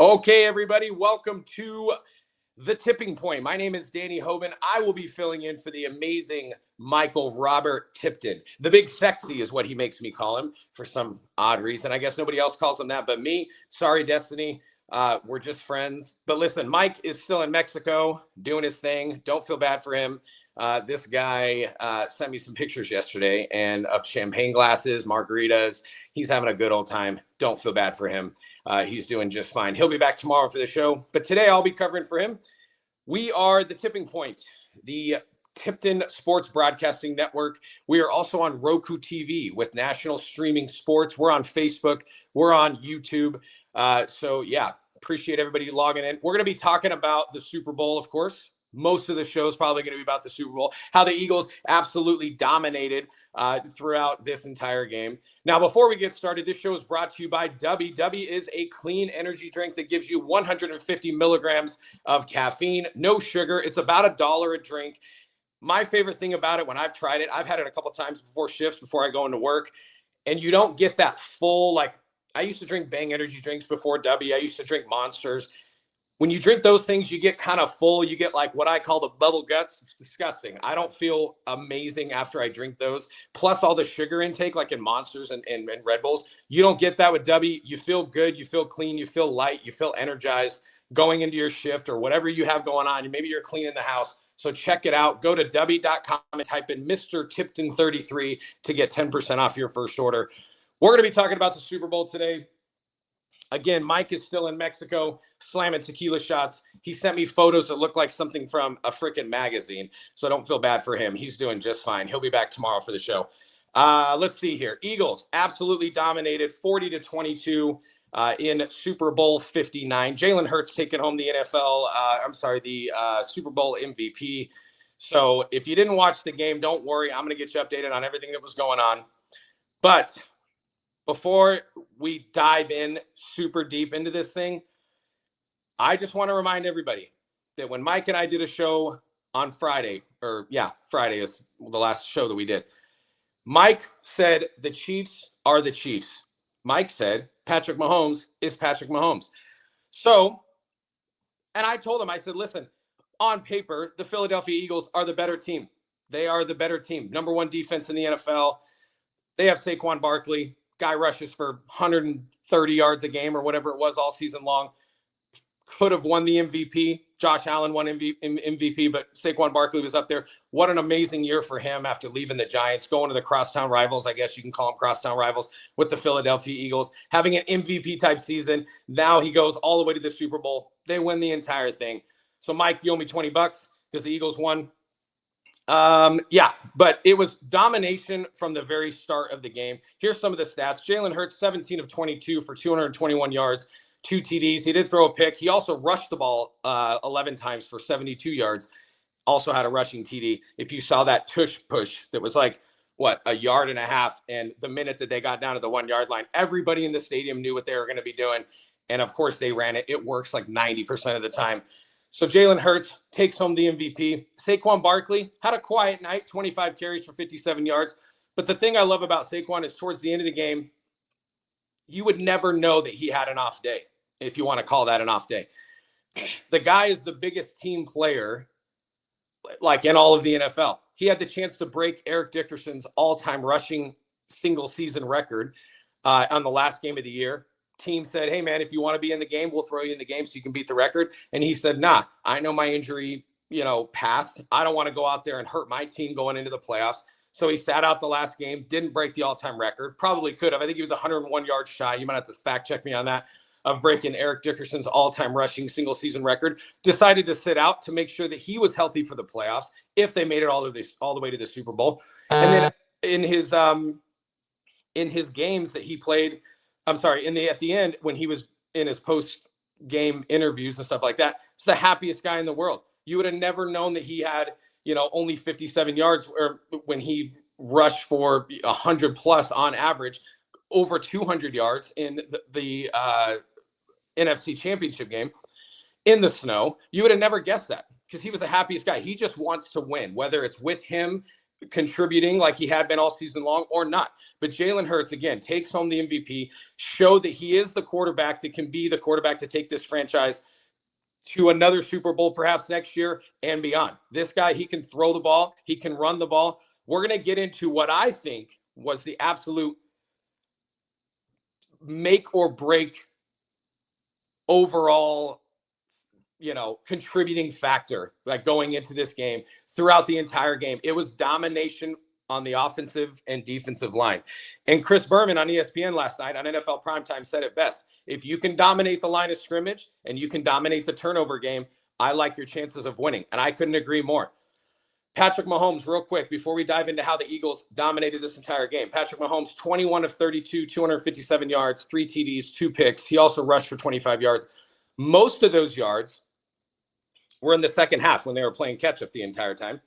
Okay, everybody, welcome to The Tipping Point. My name is Danny Hoben. I will be filling in for the amazing Michael Robert Tipton. The Big Sexy is what he makes me call him for some odd reason. I guess nobody else calls him that but me. Sorry, Destiny. We're just friends. But listen, Mike is still in Mexico doing his thing. Don't feel bad for him. This guy sent me some pictures yesterday and of champagne glasses, margaritas. He's having a good old time. Don't feel bad for him. He's doing just fine. He'll be back tomorrow for the show. But today I'll be covering for him. We are The Tipping Point, the Tipton Sports Broadcasting Network. We are also on Roku TV with national streaming sports. We're on Facebook. We're on YouTube. So, yeah, appreciate everybody logging in. We're going to be talking about the Super Bowl, of course. Most of the show is probably going to be about the Super Bowl, how the Eagles absolutely dominated throughout this entire game. Now, before we get started, this show is brought to you by W. W is a clean energy drink that gives you 150 milligrams of caffeine, no sugar. It's about $1 a drink. My favorite thing about it, when I've tried it, I've had it a couple times before shifts, before I go into work, and you don't get that full, like, I used to drink Bang energy drinks before W. I used to drink Monsters. When you drink those things, you get kind of full. You get like what I call the bubble guts. It's disgusting. I don't feel amazing after I drink those. Plus all the sugar intake, like in Monsters and Red Bulls. You don't get that with W. You feel good. You feel clean. You feel light. You feel energized going into your shift or whatever you have going on. Maybe you're cleaning the house. So check it out. Go to W.com and type in Mr. Tipton 33 to get 10% off your first order. We're going to be talking about the Super Bowl today. Again, Mike is still in Mexico slamming tequila shots. He sent me photos that look like something from a freaking magazine, so don't feel bad for him. He's doing just fine. He'll be back tomorrow for the show. Let's see here. Eagles absolutely dominated 40-22 in Super Bowl 59. Jalen Hurts taking home the Super Bowl MVP. So if you didn't watch the game, don't worry. I'm going to get you updated on everything that was going on. But before we dive in super deep into this thing, I just want to remind everybody that when Mike and I did a show on Friday, Friday is the last show that we did, Mike said the Chiefs are the Chiefs. Mike said Patrick Mahomes is Patrick Mahomes. So, and I told him, I said, listen, on paper, the Philadelphia Eagles are the better team. They are the better team. Number one defense in the NFL. They have Saquon Barkley. Guy rushes for 130 yards a game or whatever it was all season long. Could have won the MVP. Josh Allen won MVP, but Saquon Barkley was up there. What an amazing year for him after leaving the Giants, going to the crosstown rivals, I guess you can call them crosstown rivals, with the Philadelphia Eagles, having an MVP-type season. Now he goes all the way to the Super Bowl. They win the entire thing. So, Mike, you owe me $20 because the Eagles won. But it was domination from the very start of the game. Here's some of the stats. Jalen Hurts, 17 of 22 for 221 yards, 2 TDs. He did throw a pick. He also rushed the ball 11 times for 72 yards. Also had a rushing TD. If you saw that tush push, that was like, a yard and a half. And the minute that they got down to the 1 yard line, everybody in the stadium knew what they were going to be doing. And of course they ran it. It works like 90% of the time. So Jalen Hurts takes home the MVP. Saquon Barkley had a quiet night, 25 carries for 57 yards. But the thing I love about Saquon is towards the end of the game, you would never know that he had an off day, if you want to call that an off day. The guy is the biggest team player, like in all of the NFL. He had the chance to break Eric Dickerson's all-time rushing single-season record on the last game of the year. Team said, hey, man, if you want to be in the game, we'll throw you in the game so you can beat the record. And he said, nah, I know my injury, passed. I don't want to go out there and hurt my team going into the playoffs. So he sat out the last game, didn't break the all-time record. Probably could have. I think he was 101 yards shy. You might have to fact check me on that, of breaking Eric Dickerson's all-time rushing single-season record. Decided to sit out to make sure that he was healthy for the playoffs if they made it all the way to the Super Bowl. And then in his games that he played, at the end, when he was in his post-game interviews and stuff like that, he's the happiest guy in the world. You would have never known that he had, only 57 yards, or when he rushed for 100 plus on average, over 200 yards in the NFC Championship game in the snow. You would have never guessed that because he was the happiest guy. He just wants to win, whether it's with him contributing like he had been all season long or not. But Jalen Hurts, again, takes home the MVP, showed that he is the quarterback that can be the quarterback to take this franchise to another Super Bowl perhaps next year and beyond. This guy, he can throw the ball. He can run the ball. We're going to get into what I think was the absolute make or break overall, contributing factor, like going into this game throughout the entire game. It was domination on the offensive and defensive line. And Chris Berman on ESPN last night on NFL Primetime said it best. If you can dominate the line of scrimmage and you can dominate the turnover game, I like your chances of winning. And I couldn't agree more. Patrick Mahomes, real quick, before we dive into how the Eagles dominated this entire game. Patrick Mahomes, 21 of 32, 257 yards, 3 TDs, 2 picks. He also rushed for 25 yards. Most of those yards were in the second half when they were playing catch-up the entire time.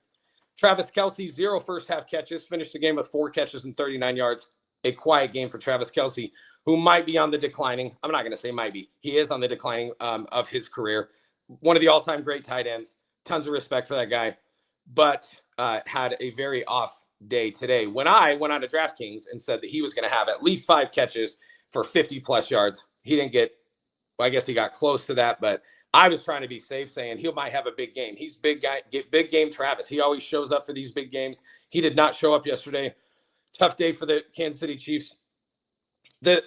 Travis Kelce, 0 first-half catches, finished the game with 4 catches and 39 yards. A quiet game for Travis Kelce, who might be on the declining. I'm not going to say might be. He is on the declining of his career. One of the all-time great tight ends. Tons of respect for that guy. But had a very off day today when I went on to DraftKings and said that he was going to have at least 5 catches for 50-plus yards. He didn't get, well, I guess he got close to that, but I was trying to be safe, saying he might have a big game. He's big guy, big game Travis. He always shows up for these big games. He did not show up yesterday. Tough day for the Kansas City Chiefs. The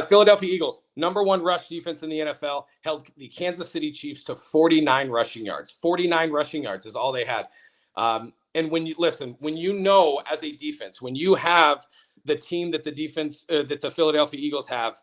Philadelphia Eagles, number 1 rush defense in the NFL, held the Kansas City Chiefs to 49 rushing yards. 49 rushing yards is all they had. And when you know, as a defense, when you have the team that the Philadelphia Eagles have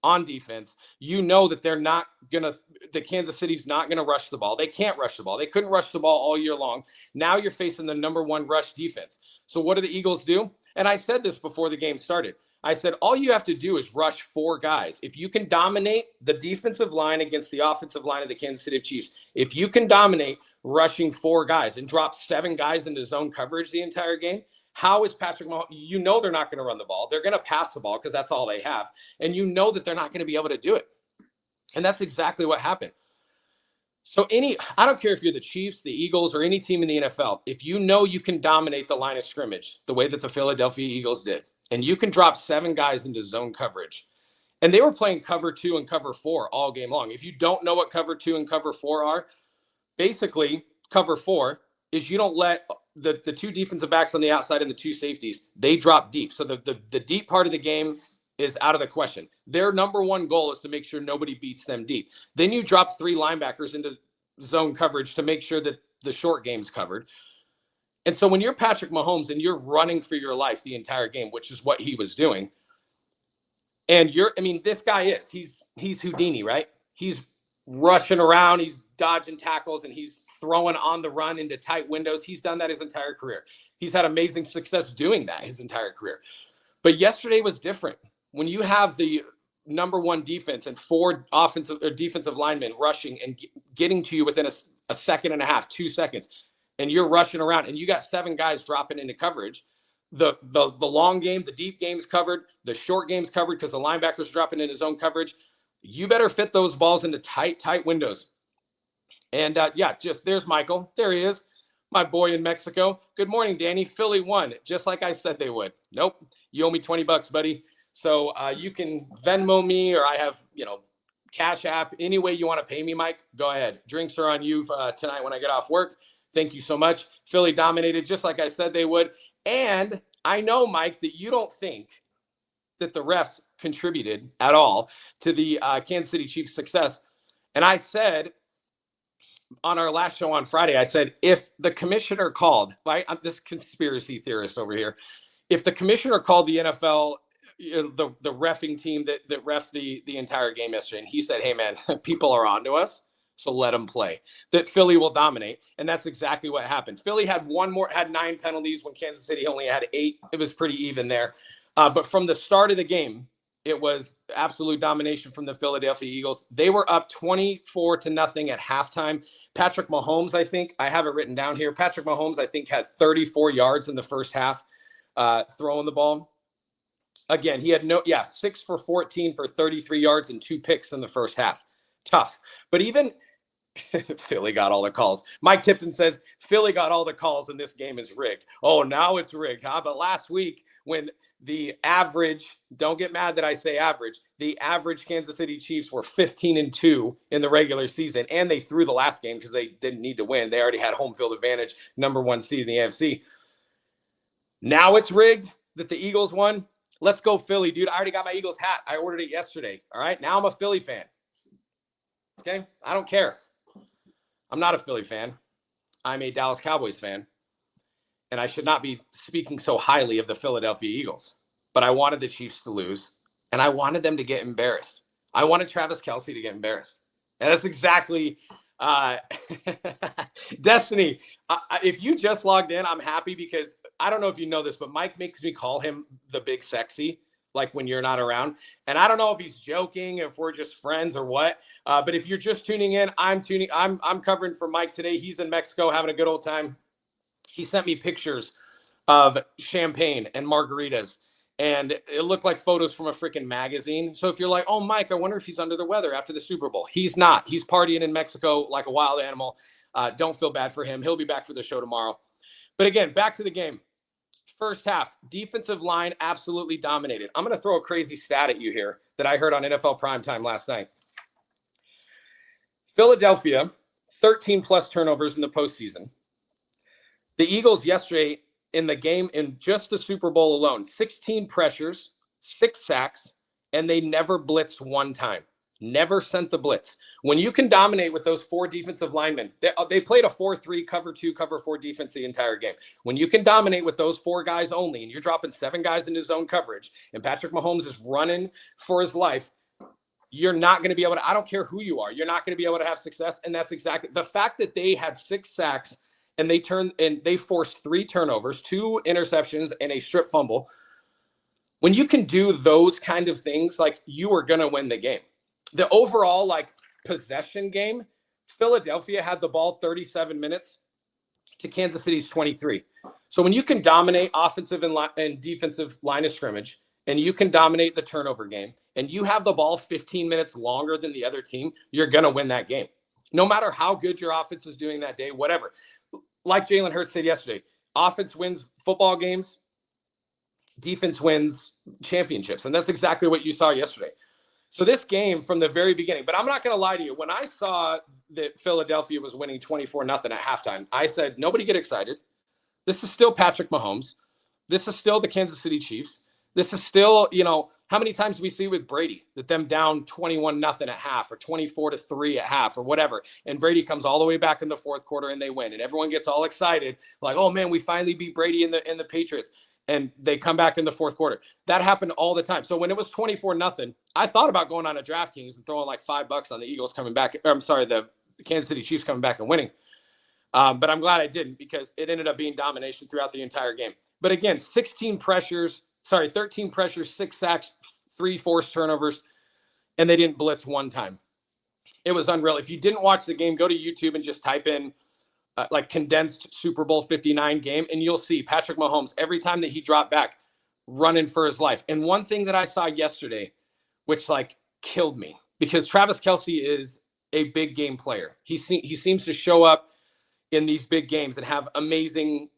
on defense, you know that the Kansas City's not going to rush the ball. They can't rush the ball. They couldn't rush the ball all year long. Now you're facing the number 1 rush defense. So what do the Eagles do? And I said this before the game started. I said, all you have to do is rush 4 guys. If you can dominate the defensive line against the offensive line of the Kansas City Chiefs, if you can dominate rushing 4 guys and drop 7 guys into zone coverage the entire game, how is Patrick Mahomes? You know they're not going to run the ball. They're going to pass the ball because that's all they have. And you know that they're not going to be able to do it. And that's exactly what happened. So I don't care if you're the Chiefs, the Eagles, or any team in the NFL, if you know you can dominate the line of scrimmage the way that the Philadelphia Eagles did, and you can drop 7 guys into zone coverage, and they were playing cover 2 and cover 4 all game long. If you don't know what cover 2 and cover 4 are, basically cover 4 is you don't let the 2 defensive backs on the outside and the 2 safeties, they drop deep. So the deep part of the game is out of the question. Their number 1 goal is to make sure nobody beats them deep. Then you drop 3 linebackers into zone coverage to make sure that the short game's covered. And so when you're Patrick Mahomes and you're running for your life the entire game, which is what he was doing, and this guy he's Houdini, right? He's rushing around, he's dodging tackles, and he's throwing on the run into tight windows. He's done that his entire career. He's had amazing success doing that his entire career. But yesterday was different. When you have the number 1 defense and 4 offensive or defensive linemen rushing and getting to you within a second and a half, 2 seconds, and you're rushing around and you got 7 guys dropping into coverage, the long game, the deep game's covered, the short game's covered because the linebacker's dropping into zone coverage. You better fit those balls into tight windows. And there's Michael. There he is, my boy in Mexico. Good morning, Danny. Philly won, just like I said they would. Nope. You owe me $20, buddy. So you can Venmo me, or I have, Cash App. Any way you want to pay me, Mike, go ahead. Drinks are on you tonight when I get off work. Thank you so much. Philly dominated, just like I said they would. And I know, Mike, that you don't think that the refs contributed at all to the Kansas City Chiefs' success. And I said on our last show on Friday, I said, if the commissioner called, right? I'm this conspiracy theorist over here. If the commissioner called the NFL, the reffing team that ref the entire game yesterday, and he said, hey, man, people are on to us, so let them play, that Philly will dominate. And that's exactly what happened. Philly had 9 penalties when Kansas City only had 8. It was pretty even there. But from the start of the game, it was absolute domination from the Philadelphia Eagles. They were up 24-0 at halftime. Patrick Mahomes, I think, I have it written down here. Patrick Mahomes, I think, had 34 yards in the first half throwing the ball. Again, he had 6 for 14 for 33 yards and 2 picks in the first half. Tough. But even Philly got all the calls. Mike Tipton says Philly got all the calls and this game is rigged. Oh, now it's rigged, huh? But last week when the average, don't get mad that I say average, the average Kansas City Chiefs were 15-2 in the regular season, and they threw the last game because they didn't need to win. They already had home field advantage, number 1 seed in the AFC. Now it's rigged that the Eagles won. Let's go Philly, dude. I already got my Eagles hat. I ordered it yesterday. All right. Now I'm a Philly fan. Okay. I don't care. I'm not a Philly fan. I'm a Dallas Cowboys fan. And I should not be speaking so highly of the Philadelphia Eagles. But I wanted the Chiefs to lose. And I wanted them to get embarrassed. I wanted Travis Kelce to get embarrassed. And that's exactly Destiny. If you just logged in, I'm happy because I don't know if you know this, but Mike makes me call him the big sexy, like when you're not around. And I don't know if he's joking, if we're just friends or what. But if you're just tuning in, I'm covering for Mike today. He's in Mexico having a good old time. He sent me pictures of champagne and margaritas, and it looked like photos from a freaking magazine. So if you're like, oh, Mike, I wonder if he's under the weather after the Super Bowl. He's not. He's partying in Mexico like a wild animal. Don't feel bad for him. He'll be back for the show tomorrow. But again, back to the game. First half, defensive line absolutely dominated. I'm going to throw a crazy stat at you here that I heard on NFL Primetime last night. Philadelphia, 13-plus turnovers in the postseason. The Eagles yesterday in the game, in just the Super Bowl alone, 16 pressures, 6 sacks, and they never blitzed one time. Never sent the blitz. When you can dominate with those 4 defensive linemen, they played a 4-3, cover 2, cover 4 defense the entire game. When you can dominate with those 4 guys only, and you're dropping 7 guys into zone coverage, and Patrick Mahomes is running for his life, you're not going to be able to, I don't care who you are, you're not going to be able to have success. And that's exactly the fact that they had 6 sacks and they forced 3 turnovers, 2 interceptions, and a strip fumble. When you can do those kind of things, like, you are going to win the game. The overall, like, possession game, Philadelphia had the ball 37 minutes to Kansas City's 23. So when you can dominate offensive and defensive line of scrimmage, and you can dominate the turnover game, and you have the ball 15 minutes longer than the other team, you're going to win that game. No matter how good your offense is doing that day, whatever. Like Jalen Hurts said yesterday, offense wins football games, defense wins championships. And that's exactly what you saw yesterday. So this game from the very beginning, but I'm not going to lie to you. When I saw that Philadelphia was winning 24-0 at halftime, I said, nobody get excited. This is still Patrick Mahomes. This is still the Kansas City Chiefs. This is still, how many times do we see with Brady that them down 21-0 at half or 24-3 at half or whatever, and Brady comes all the way back in the fourth quarter and they win, and everyone gets all excited like, oh man, we finally beat Brady in the Patriots, and they come back in the fourth quarter. That happened all the time. So when it was 24-0, I thought about going on a DraftKings and throwing like $5 on the Eagles coming back. The Kansas City Chiefs coming back and winning. But I'm glad I didn't, because it ended up being domination throughout the entire game. But again, 13 pressures, 6 sacks, 3 forced turnovers, and they didn't blitz one time. It was unreal. If you didn't watch the game, go to YouTube and just type in condensed Super Bowl 59 game, and you'll see Patrick Mahomes, every time that he dropped back, running for his life. And one thing that I saw yesterday, which killed me, because Travis Kelce is a big game player. He seems to show up in these big games and have amazing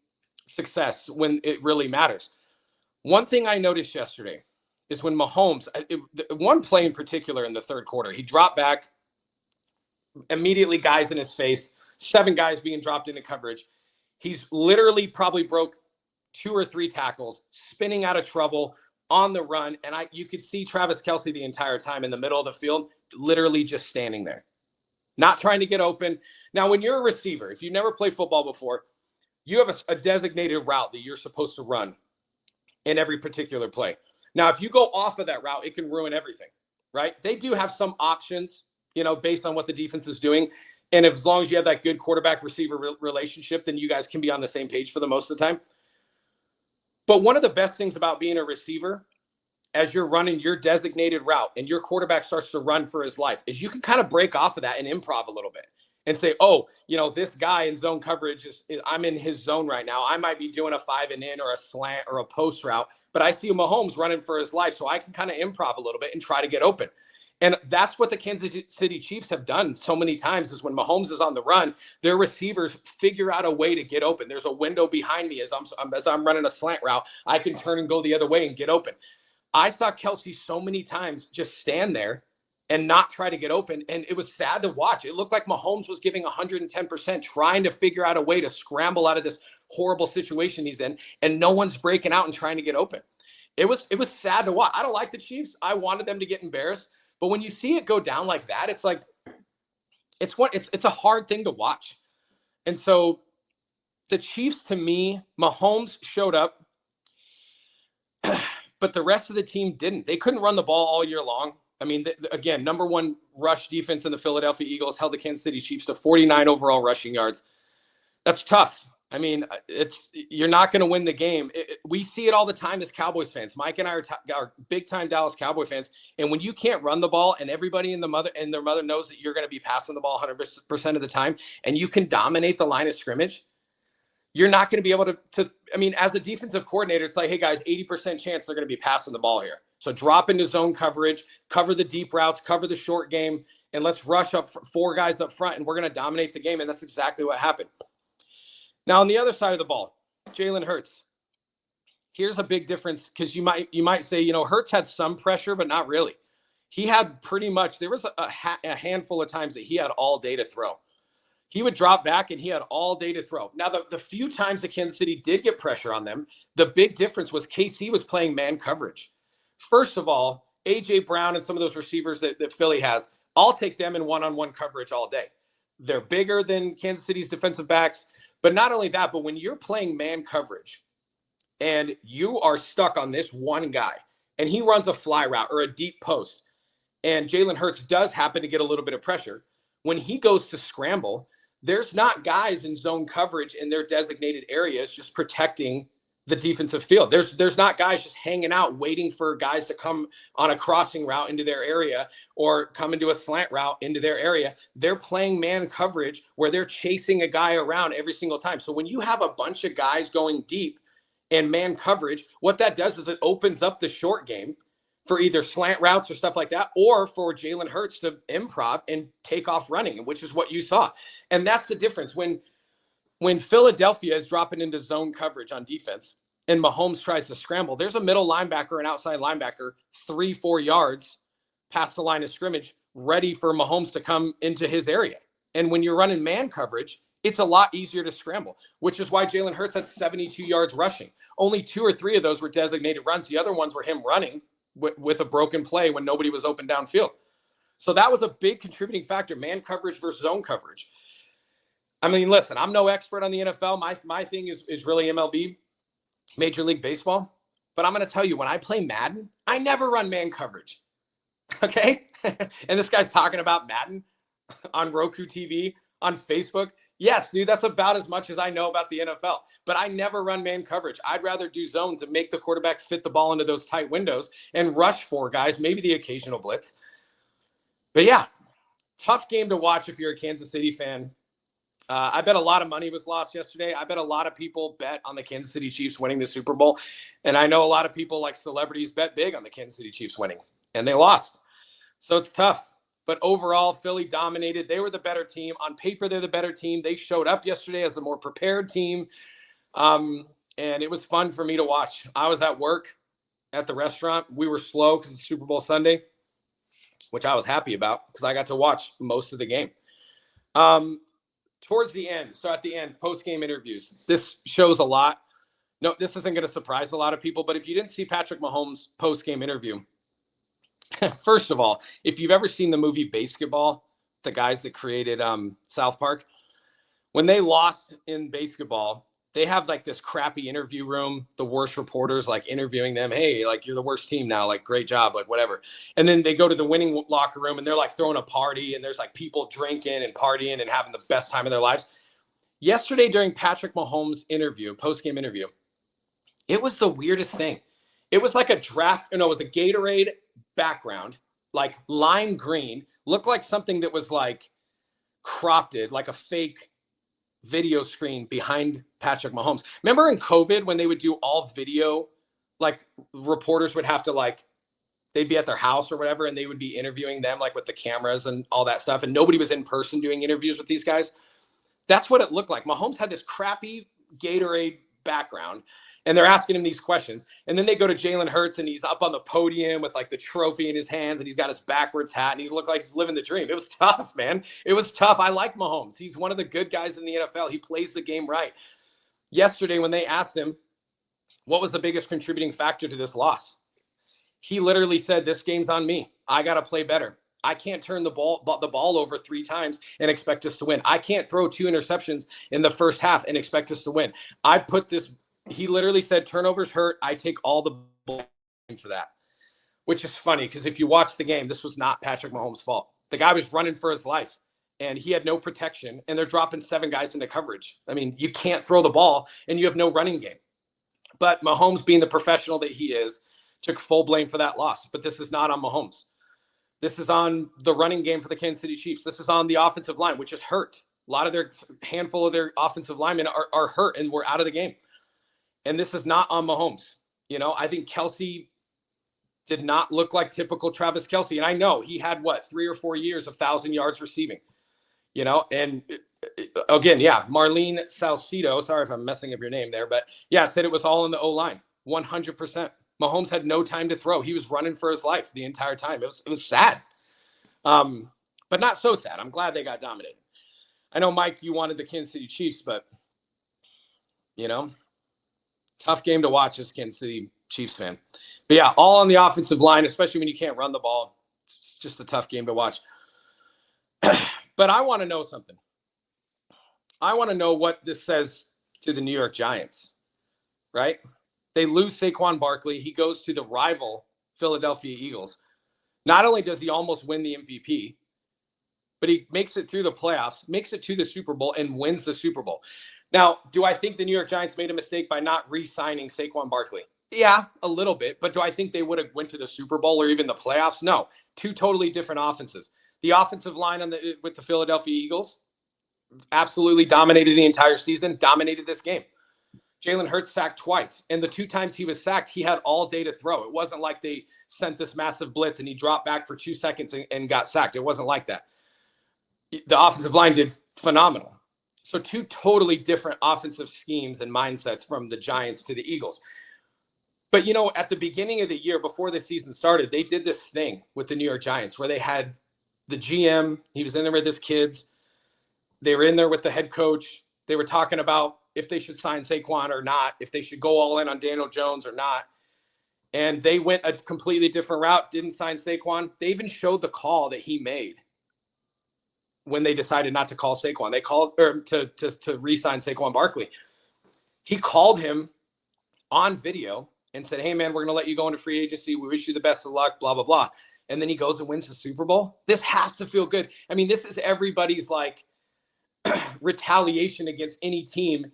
success when it really matters. One thing I noticed yesterday is when Mahomes, one play in particular in the third quarter, he dropped back, immediately guys in his face, 7 guys being dropped into coverage. He's literally probably broke 2 or 3 tackles, spinning out of trouble on the run. And you could see Travis Kelce the entire time in the middle of the field, literally just standing there, not trying to get open. Now, when you're a receiver, if you've never played football before, you have a designated route that you're supposed to run in every particular play. Now, if you go off of that route, it can ruin everything, right? They do have some options, based on what the defense is doing. And as long as you have that good quarterback-receiver relationship, then you guys can be on the same page for the most of the time. But one of the best things about being a receiver, as you're running your designated route and your quarterback starts to run for his life, is you can kind of break off of that and improv a little bit and say, oh, this guy in zone coverage, I'm in his zone right now. I might be doing a 5-and-in or a slant or a post route, but I see Mahomes running for his life, so I can kind of improv a little bit and try to get open. And that's what the Kansas City Chiefs have done so many times is when Mahomes is on the run, their receivers figure out a way to get open. There's a window behind me as I'm running a slant route. I can turn and go the other way and get open. I saw Kelsey so many times just stand there and not try to get open. And it was sad to watch. It looked like Mahomes was giving 110%, trying to figure out a way to scramble out of this horrible situation he's in. And no one's breaking out and trying to get open. It was sad to watch. I don't like the Chiefs. I wanted them to get embarrassed. But when you see it go down like that, it's like, it's a hard thing to watch. And so the Chiefs, to me, Mahomes showed up, but the rest of the team didn't. They couldn't run the ball all year long. I mean, again, number one rush defense in the Philadelphia Eagles held the Kansas City Chiefs to 49 overall rushing yards. That's tough. I mean, you're not going to win the game. We see it all the time as Cowboys fans. Mike and I are big-time Dallas Cowboy fans, and when you can't run the ball, and everybody and their mother knows that you're going to be passing the ball 100% of the time, and you can dominate the line of scrimmage, you're not going to be able to. I mean, as a defensive coordinator, it's like, hey guys, 80% chance they're going to be passing the ball here. So drop into zone coverage, cover the deep routes, cover the short game, and let's rush up 4 guys up front, and we're going to dominate the game. And that's exactly what happened. Now, on the other side of the ball, Jalen Hurts. Here's a big difference because you might say, Hurts had some pressure, but not really. He had pretty much, there was a handful of times that he had all day to throw. He would drop back and he had all day to throw. Now, the few times that Kansas City did get pressure on them, the big difference was KC was playing man coverage. First of all, A.J. Brown and some of those receivers that Philly has, I'll take them in one-on-one coverage all day. They're bigger than Kansas City's defensive backs. But not only that, but when you're playing man coverage and you are stuck on this one guy and he runs a fly route or a deep post and Jalen Hurts does happen to get a little bit of pressure, when he goes to scramble, there's not guys in zone coverage in their designated areas just protecting the defensive field. There's not guys just hanging out waiting for guys to come on a crossing route into their area or come into a slant route into their area. They're playing man coverage where they're chasing a guy around every single time. So when you have a bunch of guys going deep in man coverage, what that does is it opens up the short game for either slant routes or stuff like that, or for Jalen Hurts to improv and take off running, which is what you saw. And that's the difference. When Philadelphia is dropping into zone coverage on defense and Mahomes tries to scramble, there's a middle linebacker, an outside linebacker, 3-4 yards past the line of scrimmage, ready for Mahomes to come into his area. And when you're running man coverage, it's a lot easier to scramble, which is why Jalen Hurts had 72 yards rushing. Only 2 or 3 of those were designated runs. The other ones were him running with a broken play when nobody was open downfield. So that was a big contributing factor, man coverage versus zone coverage. I mean, listen, I'm no expert on the NFL. My thing is really MLB, Major League Baseball. But I'm going to tell you, when I play Madden, I never run man coverage. Okay? And this guy's talking about Madden on Roku TV, on Facebook. Yes, dude, that's about as much as I know about the NFL. But I never run man coverage. I'd rather do zones and make the quarterback fit the ball into those tight windows and rush 4 guys, maybe the occasional blitz. But yeah, tough game to watch if you're a Kansas City fan. I bet a lot of money was lost yesterday. I bet a lot of people bet on the Kansas City Chiefs winning the Super Bowl. And I know a lot of people, like celebrities, bet big on the Kansas City Chiefs winning. And they lost. So it's tough. But overall, Philly dominated. They were the better team. On paper, they're the better team. They showed up yesterday as the more prepared team. And it was fun for me to watch. I was at work at the restaurant. We were slow because it's Super Bowl Sunday, which I was happy about because I got to watch most of the game. Towards the end, so at the end, post-game interviews, this shows a lot. No, this isn't going to surprise a lot of people, but if you didn't see Patrick Mahomes' post-game interview, first of all, if you've ever seen the movie Basketball, the guys that created South Park, when they lost in basketball, they have like this crappy interview room, the worst reporters like interviewing them. Hey, like you're the worst team now, like great job, like whatever. And then they go to the winning locker room and they're like throwing a party and there's like people drinking and partying and having the best time of their lives. Yesterday during Patrick Mahomes' interview, post-game interview, it was the weirdest thing. It was like it was a Gatorade background, like lime green, looked like something that was like cropped, like a fake video screen behind Patrick Mahomes. Remember in COVID when they would do all video, like reporters would have to like they'd be at their house or whatever, and they would be interviewing them like with the cameras and all that stuff. And nobody was in person doing interviews with these guys. That's what it looked like. Mahomes had this crappy Gatorade background, and they're asking him these questions. And then they go to Jalen Hurts, and he's up on the podium with like the trophy in his hands, and he's got his backwards hat, and he looked like he's living the dream. It was tough, man. It was tough. I like Mahomes. He's one of the good guys in the NFL. He plays the game right. Yesterday, when they asked him, what was the biggest contributing factor to this loss? He literally said, this game's on me. I got to play better. I can't turn the ball over 3 times and expect us to win. I can't throw 2 interceptions in the first half and expect us to win. He literally said, turnovers hurt. I take all the blame for that, which is funny because if you watch the game, this was not Patrick Mahomes' fault. The guy was running for his life, and he had no protection, and they're dropping 7 guys into coverage. I mean, you can't throw the ball, and you have no running game. But Mahomes, being the professional that he is, took full blame for that loss. But this is not on Mahomes. This is on the running game for the Kansas City Chiefs. This is on the offensive line, which is hurt. A lot of their handful of their offensive linemen are hurt, and we're out of the game. And this is not on Mahomes. You know, I think Kelsey did not look like typical Travis Kelsey. And I know he had, 3 or 4 years of 1,000 yards receiving, you know, and again, yeah, Marlene Salcido, sorry if I'm messing up your name there, but yeah, said it was all in the O-line, 100%. Mahomes had no time to throw. He was running for his life the entire time. It was sad, but not so sad. I'm glad they got dominated. I know, Mike, you wanted the Kansas City Chiefs, but, you know, tough game to watch as Kansas City Chiefs fan. But, yeah, all on the offensive line, especially when you can't run the ball. It's just a tough game to watch. But I want to know something. I want to know what this says to the New York Giants, right? They lose Saquon Barkley. He goes to the rival Philadelphia Eagles. Not only does he almost win the MVP, but he makes it through the playoffs, makes it to the Super Bowl, and wins the Super Bowl. Now, do I think the New York Giants made a mistake by not re-signing Saquon Barkley? Yeah, a little bit. But do I think they would have went to the Super Bowl or even the playoffs? No. 2 totally different offenses. The offensive line with the Philadelphia Eagles absolutely dominated the entire season, dominated this game. Jalen Hurts sacked twice, and the 2 times he was sacked, he had all day to throw. It wasn't like they sent this massive blitz and he dropped back for 2 seconds and got sacked. It wasn't like that. The offensive line did phenomenal. So 2 totally different offensive schemes and mindsets from the Giants to the Eagles. But, you know, at the beginning of the year, before the season started, they did this thing with the New York Giants where they had the GM. He was in there with his kids. They were in there with the head coach. They were talking about if they should sign Saquon or not, if they should go all in on Daniel Jones or not. And they went a completely different route, didn't sign Saquon. They even showed the call that he made when they decided not to call Saquon. They called to re-sign Saquon Barkley. He called him on video and said, hey, man, we're going to let you go into free agency. We wish you the best of luck, blah, blah, blah. And then he goes and wins the Super Bowl. This has to feel good. I mean, this is everybody's like retaliation against any team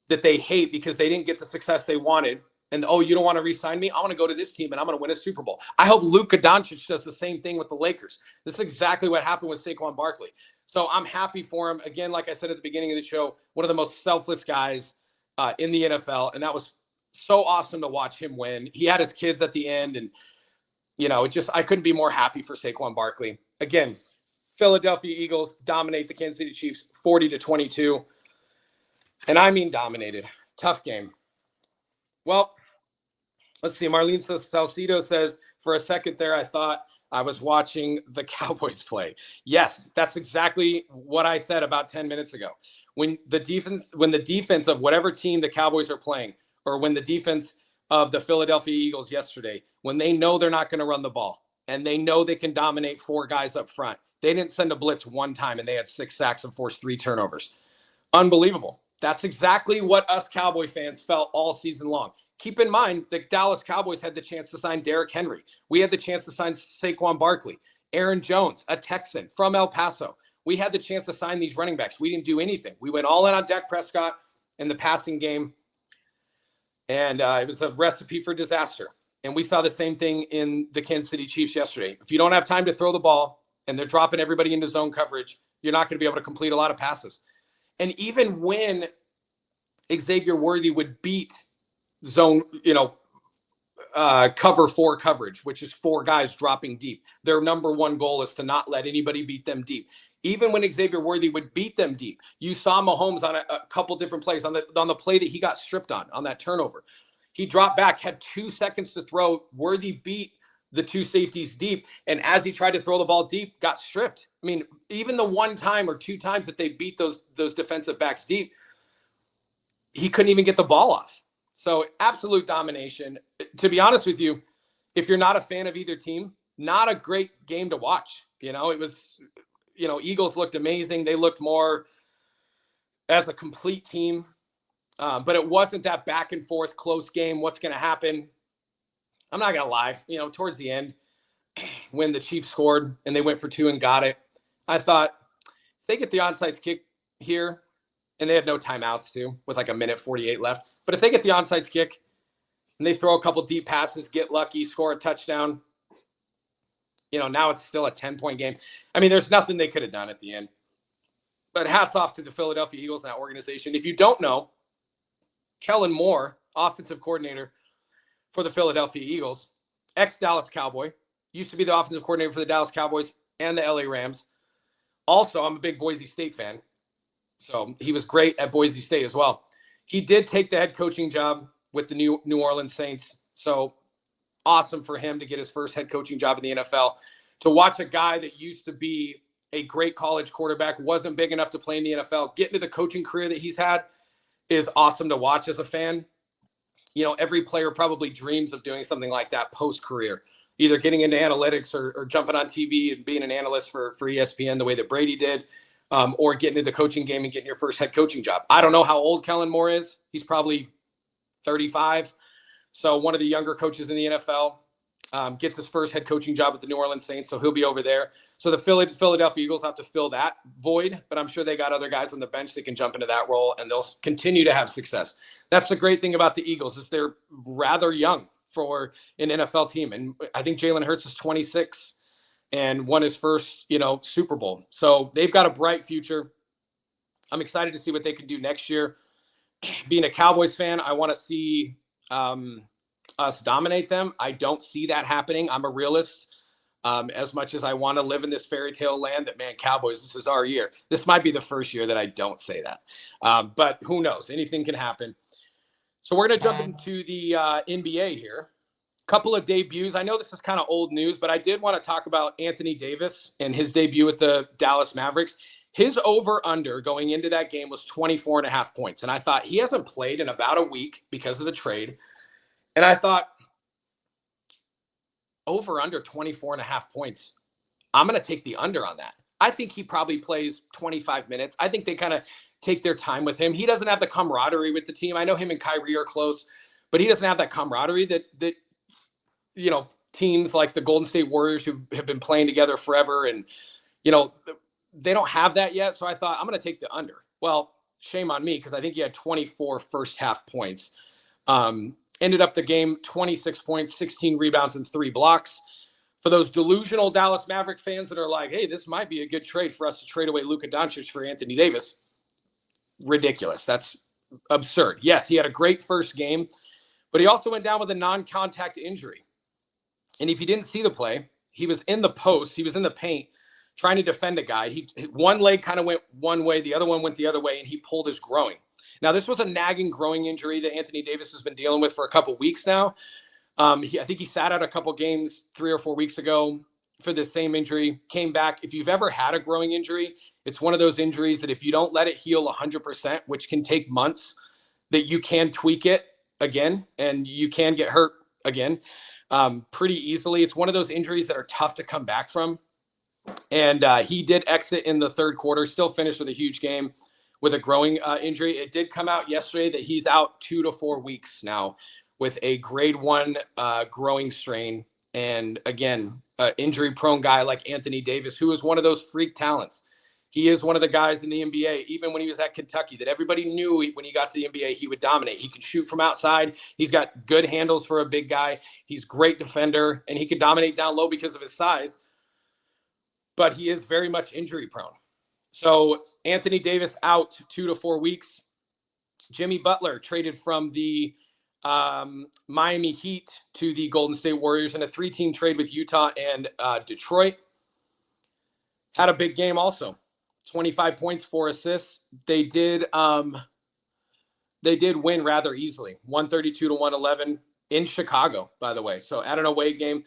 that they hate because they didn't get the success they wanted. And, oh, you don't want to re-sign me? I want to go to this team and I'm going to win a Super Bowl. I hope Luka Doncic does the same thing with the Lakers. This is exactly what happened with Saquon Barkley. So I'm happy for him. Again, like I said at the beginning of the show, one of the most selfless guys in the NFL. And that was so awesome to watch him win. He had his kids at the end. And, you know, I couldn't be more happy for Saquon Barkley. Again, Philadelphia Eagles dominate the Kansas City Chiefs 40-22. And I mean dominated. Tough game. Well, let's see. Marlene Salcido says, for a second there, I thought I was watching the Cowboys play. Yes, that's exactly what I said about 10 minutes ago. When the defense of whatever team the Cowboys are playing, or when the defense of the Philadelphia Eagles yesterday, when they know they're not going to run the ball and they know they can dominate 4 guys up front, they didn't send a blitz one time and they had 6 sacks and forced 3 turnovers. Unbelievable. That's exactly what us Cowboy fans felt all season long. Keep in mind, the Dallas Cowboys had the chance to sign Derrick Henry. We had the chance to sign Saquon Barkley, Aaron Jones, a Texan from El Paso. We had the chance to sign these running backs. We didn't do anything. We went all in on Dak Prescott in the passing game, and it was a recipe for disaster. And we saw the same thing in the Kansas City Chiefs yesterday. If you don't have time to throw the ball and they're dropping everybody into zone coverage, you're not going to be able to complete a lot of passes. And even when Xavier Worthy would beat zone, cover 4 coverage, which is 4 guys dropping deep. Their number one goal is to not let anybody beat them deep. Even when Xavier Worthy would beat them deep, you saw Mahomes on a couple different plays on the play that he got stripped on that turnover. He dropped back, had 2 seconds to throw. Worthy beat the 2 safeties deep, and as he tried to throw the ball deep, got stripped. I mean, even the 1 time or 2 times that they beat those defensive backs deep, he couldn't even get the ball off. So absolute domination. To be honest with you, if you're not a fan of either team, not a great game to watch. It was, Eagles looked amazing. They looked more as a complete team. But it wasn't that back and forth close game. What's going to happen? I'm not going to lie. Towards the end, when the Chiefs scored and they went for 2 and got it, I thought if they get the onside kick here, and they had no timeouts too, with like 1:48 left. But if they get the onside kick and they throw a couple deep passes, get lucky, score a touchdown, now it's still a 10-point game. I mean, there's nothing they could have done at the end. But hats off to the Philadelphia Eagles and that organization. If you don't know, Kellen Moore, offensive coordinator for the Philadelphia Eagles, ex-Dallas Cowboy, used to be the offensive coordinator for the Dallas Cowboys and the LA Rams. Also, I'm a big Boise State fan. So he was great at Boise State as well. He did take the head coaching job with the New Orleans Saints. So awesome for him to get his first head coaching job in the NFL. To watch a guy that used to be a great college quarterback, wasn't big enough to play in the NFL, get into the coaching career that he's had is awesome to watch as a fan. Every player probably dreams of doing something like that post-career, either getting into analytics or jumping on TV and being an analyst for ESPN the way that Brady did. Or getting into the coaching game and getting your first head coaching job. I don't know how old Kellen Moore is. He's probably 35. So one of the younger coaches in the NFL gets his first head coaching job at the New Orleans Saints. So he'll be over there. So the Philadelphia Eagles have to fill that void, but I'm sure they got other guys on the bench that can jump into that role and they'll continue to have success. That's the great thing about the Eagles is they're rather young for an NFL team. And I think Jalen Hurts is 26. And won his first, Super Bowl. So they've got a bright future. I'm excited to see what they can do next year. Being a Cowboys fan, I want to see us dominate them. I don't see that happening. I'm a realist. As much as I want to live in this fairy tale land that, man, Cowboys, this is our year. This might be the first year that I don't say that. But who knows? Anything can happen. So we're going to jump into the NBA here. Couple of debuts. I know this is kind of old news, but I did want to talk about Anthony Davis and his debut with the Dallas Mavericks. His over-under going into that game was 24.5 points. And I thought he hasn't played in about a week because of the trade. And I thought over-under 24.5 points. I'm going to take the under on that. I think he probably plays 25 minutes. I think they kind of take their time with him. He doesn't have the camaraderie with the team. I know him and Kyrie are close, but he doesn't have that camaraderie that teams like the Golden State Warriors who have been playing together forever. And, they don't have that yet. So I thought I'm going to take the under. Well, shame on me because I think he had 24 first half points. Ended up the game 26 points, 16 rebounds, and 3 blocks. For those delusional Dallas Maverick fans that are like, hey, this might be a good trade for us to trade away Luka Doncic for Anthony Davis. Ridiculous. That's absurd. Yes, he had a great first game, but he also went down with a non-contact injury. And if you didn't see the play, he was in the post. He was in the paint trying to defend a guy. One leg kind of went one way. The other one went the other way, and he pulled his groin. Now, this was a nagging growing injury that Anthony Davis has been dealing with for a couple weeks now. I think he sat out a couple games 3 or 4 weeks ago for the same injury, came back. If you've ever had a growing injury, it's one of those injuries that if you don't let it heal 100%, which can take months, that you can tweak it again and you can get hurt again. Pretty easily. It's one of those injuries that are tough to come back from. And he did exit in the third quarter, still finished with a huge game with a growing injury. It did come out yesterday that he's out 2 to 4 weeks now with a grade 1 growing strain. And again, injury prone guy like Anthony Davis, who is one of those freak talents. He is one of the guys in the NBA, even when he was at Kentucky, that everybody knew when he got to the NBA, he would dominate. He can shoot from outside. He's got good handles for a big guy. He's a great defender, and he can dominate down low because of his size. But he is very much injury prone. So Anthony Davis out 2 to 4 weeks. Jimmy Butler traded from the Miami Heat to the Golden State Warriors in a 3-team trade with Utah and Detroit. Had a big game also. 25 points, 4 assists. They did win rather easily, 132 to 111 in Chicago, by the way. So at an away game.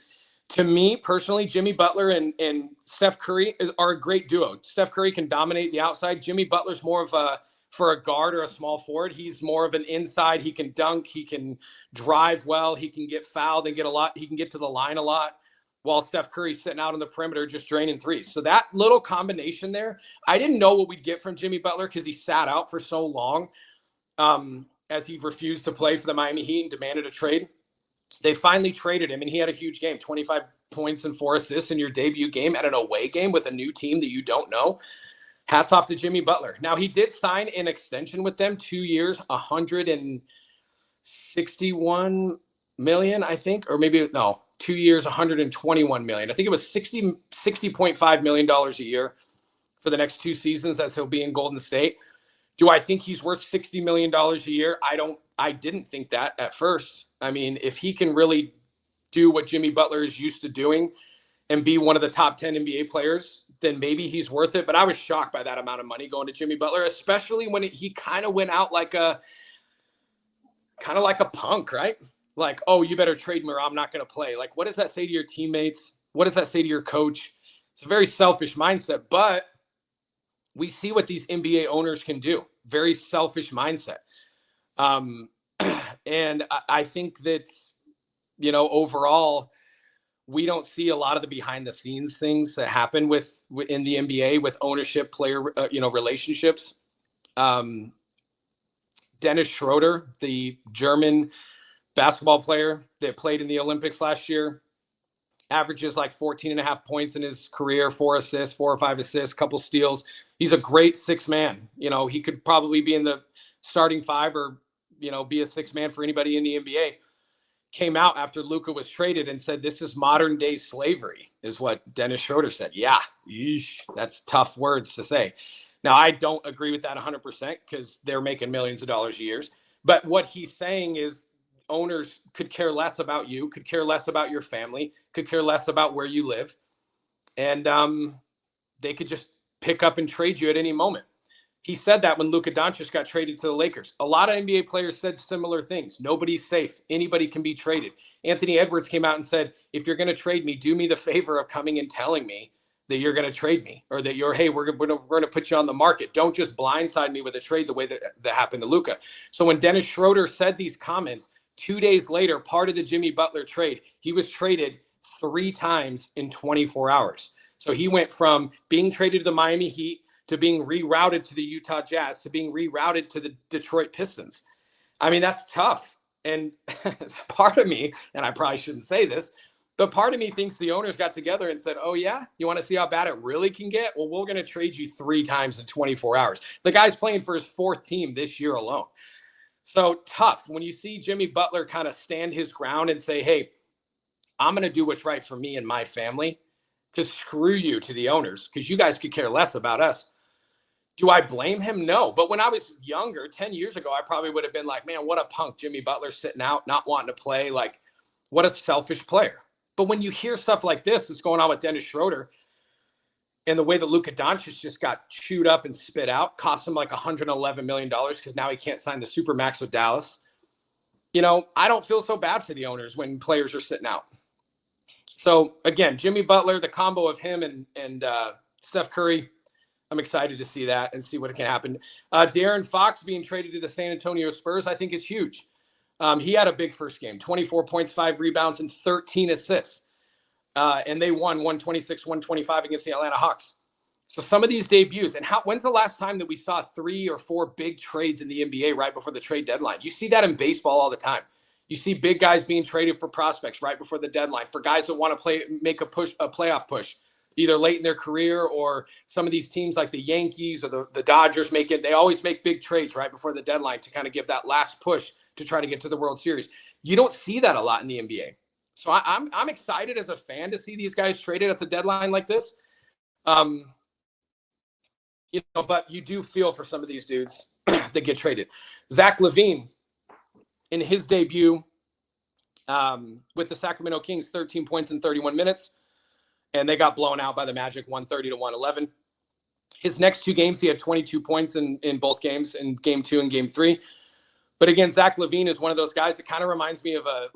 To me personally, Jimmy Butler and Steph Curry are a great duo. Steph Curry can dominate the outside. Jimmy Butler's more of for a guard or a small forward. He's more of an inside. He can dunk. He can drive well. He can get fouled and get a lot. He can get to the line a lot, while Steph Curry's sitting out on the perimeter just draining threes. So that little combination there, I didn't know what we'd get from Jimmy Butler because he sat out for so long, as he refused to play for the Miami Heat and demanded a trade. They finally traded him, and he had a huge game, 25 points and 4 assists in your debut game at an away game with a new team that you don't know. Hats off to Jimmy Butler. Now, he did sign an extension with them, 2 years, $161 million, I think, or maybe, no, 2 years, $121 million. I think it was $60.5 million a year for the next 2 seasons as he'll be in Golden State. Do I think he's worth $60 million a year? I didn't think that at first. I mean, if he can really do what Jimmy Butler is used to doing and be one of the top 10 NBA players, then maybe he's worth it. But I was shocked by that amount of money going to Jimmy Butler, especially when he kind of went out like a punk, right? Like, oh, you better trade me or I'm not going to play. Like, what does that say to your teammates? What does that say to your coach? It's a very selfish mindset, but we see what these NBA owners can do. Very selfish mindset. And I think that, overall, we don't see a lot of the behind the scenes things that happen in the NBA with ownership, player, relationships. Dennis Schroeder, the German basketball player that played in the Olympics last year, averages like 14.5 points in his career, 4 assists, 4 or 5 assists, couple steals. He's a great 6-man. He could probably be in the starting 5 or, be a 6-man for anybody in the NBA. Came out after Luka was traded and said, this is modern day slavery, is what Dennis Schroeder said. Yeah, yeesh, that's tough words to say. Now, I don't agree with that 100% because they're making millions of dollars a year. But what he's saying is owners could care less about you, could care less about your family, could care less about where you live. And they could just pick up and trade you at any moment. He said that when Luka Doncic got traded to the Lakers. A lot of NBA players said similar things. Nobody's safe. Anybody can be traded. Anthony Edwards came out and said, if you're going to trade me, do me the favor of coming and telling me that you're going to trade me, or that we're going to put you on the market. Don't just blindside me with a trade the way that happened to Luka. So when Dennis Schroeder said these comments, 2 days later, part of the Jimmy Butler trade, he was traded 3 times in 24 hours. So he went from being traded to the Miami Heat to being rerouted to the Utah Jazz to being rerouted to the Detroit Pistons. I mean, that's tough. And part of me, and I probably shouldn't say this, but part of me thinks the owners got together and said, oh, yeah, you want to see how bad it really can get? Well, we're going to trade you 3 times in 24 hours. The guy's playing for his 4th team this year alone. So tough. When you see Jimmy Butler kind of stand his ground and say, hey, I'm going to do what's right for me and my family, because screw you to the owners, because you guys could care less about us. Do I blame him? No. But when I was younger, 10 years ago, I probably would have been like, man, what a punk, Jimmy Butler sitting out, not wanting to play. Like, what a selfish player. But when you hear stuff like this that's going on with Dennis Schroeder and the way that Luka Doncic just got chewed up and spit out, cost him like $111 million because now he can't sign the Supermax with Dallas. I don't feel so bad for the owners when players are sitting out. So, again, Jimmy Butler, the combo of him and Steph Curry, I'm excited to see that and see what can happen. De'Aaron Fox being traded to the San Antonio Spurs, I think, is huge. He had a big first game, 24 points, 5 rebounds, and 13 assists. And they won 126-125 against the Atlanta Hawks. So some of these debuts, and when's the last time that we saw 3 or 4 big trades in the NBA right before the trade deadline? You see that in baseball all the time. You see big guys being traded for prospects right before the deadline, for guys that want to make a playoff push, either late in their career, or some of these teams like the Yankees or the Dodgers they always make big trades right before the deadline to kind of give that last push to try to get to the World Series. You don't see that a lot in the NBA. So I'm excited as a fan to see these guys traded at the deadline like this. But you do feel for some of these dudes that get traded. Zach LaVine, in his debut with the Sacramento Kings, 13 points in 31 minutes, and they got blown out by the Magic, 130 to 111. His next 2 games, he had 22 points in both games, in game 2 and game 3. But again, Zach LaVine is one of those guys that kind of reminds me of a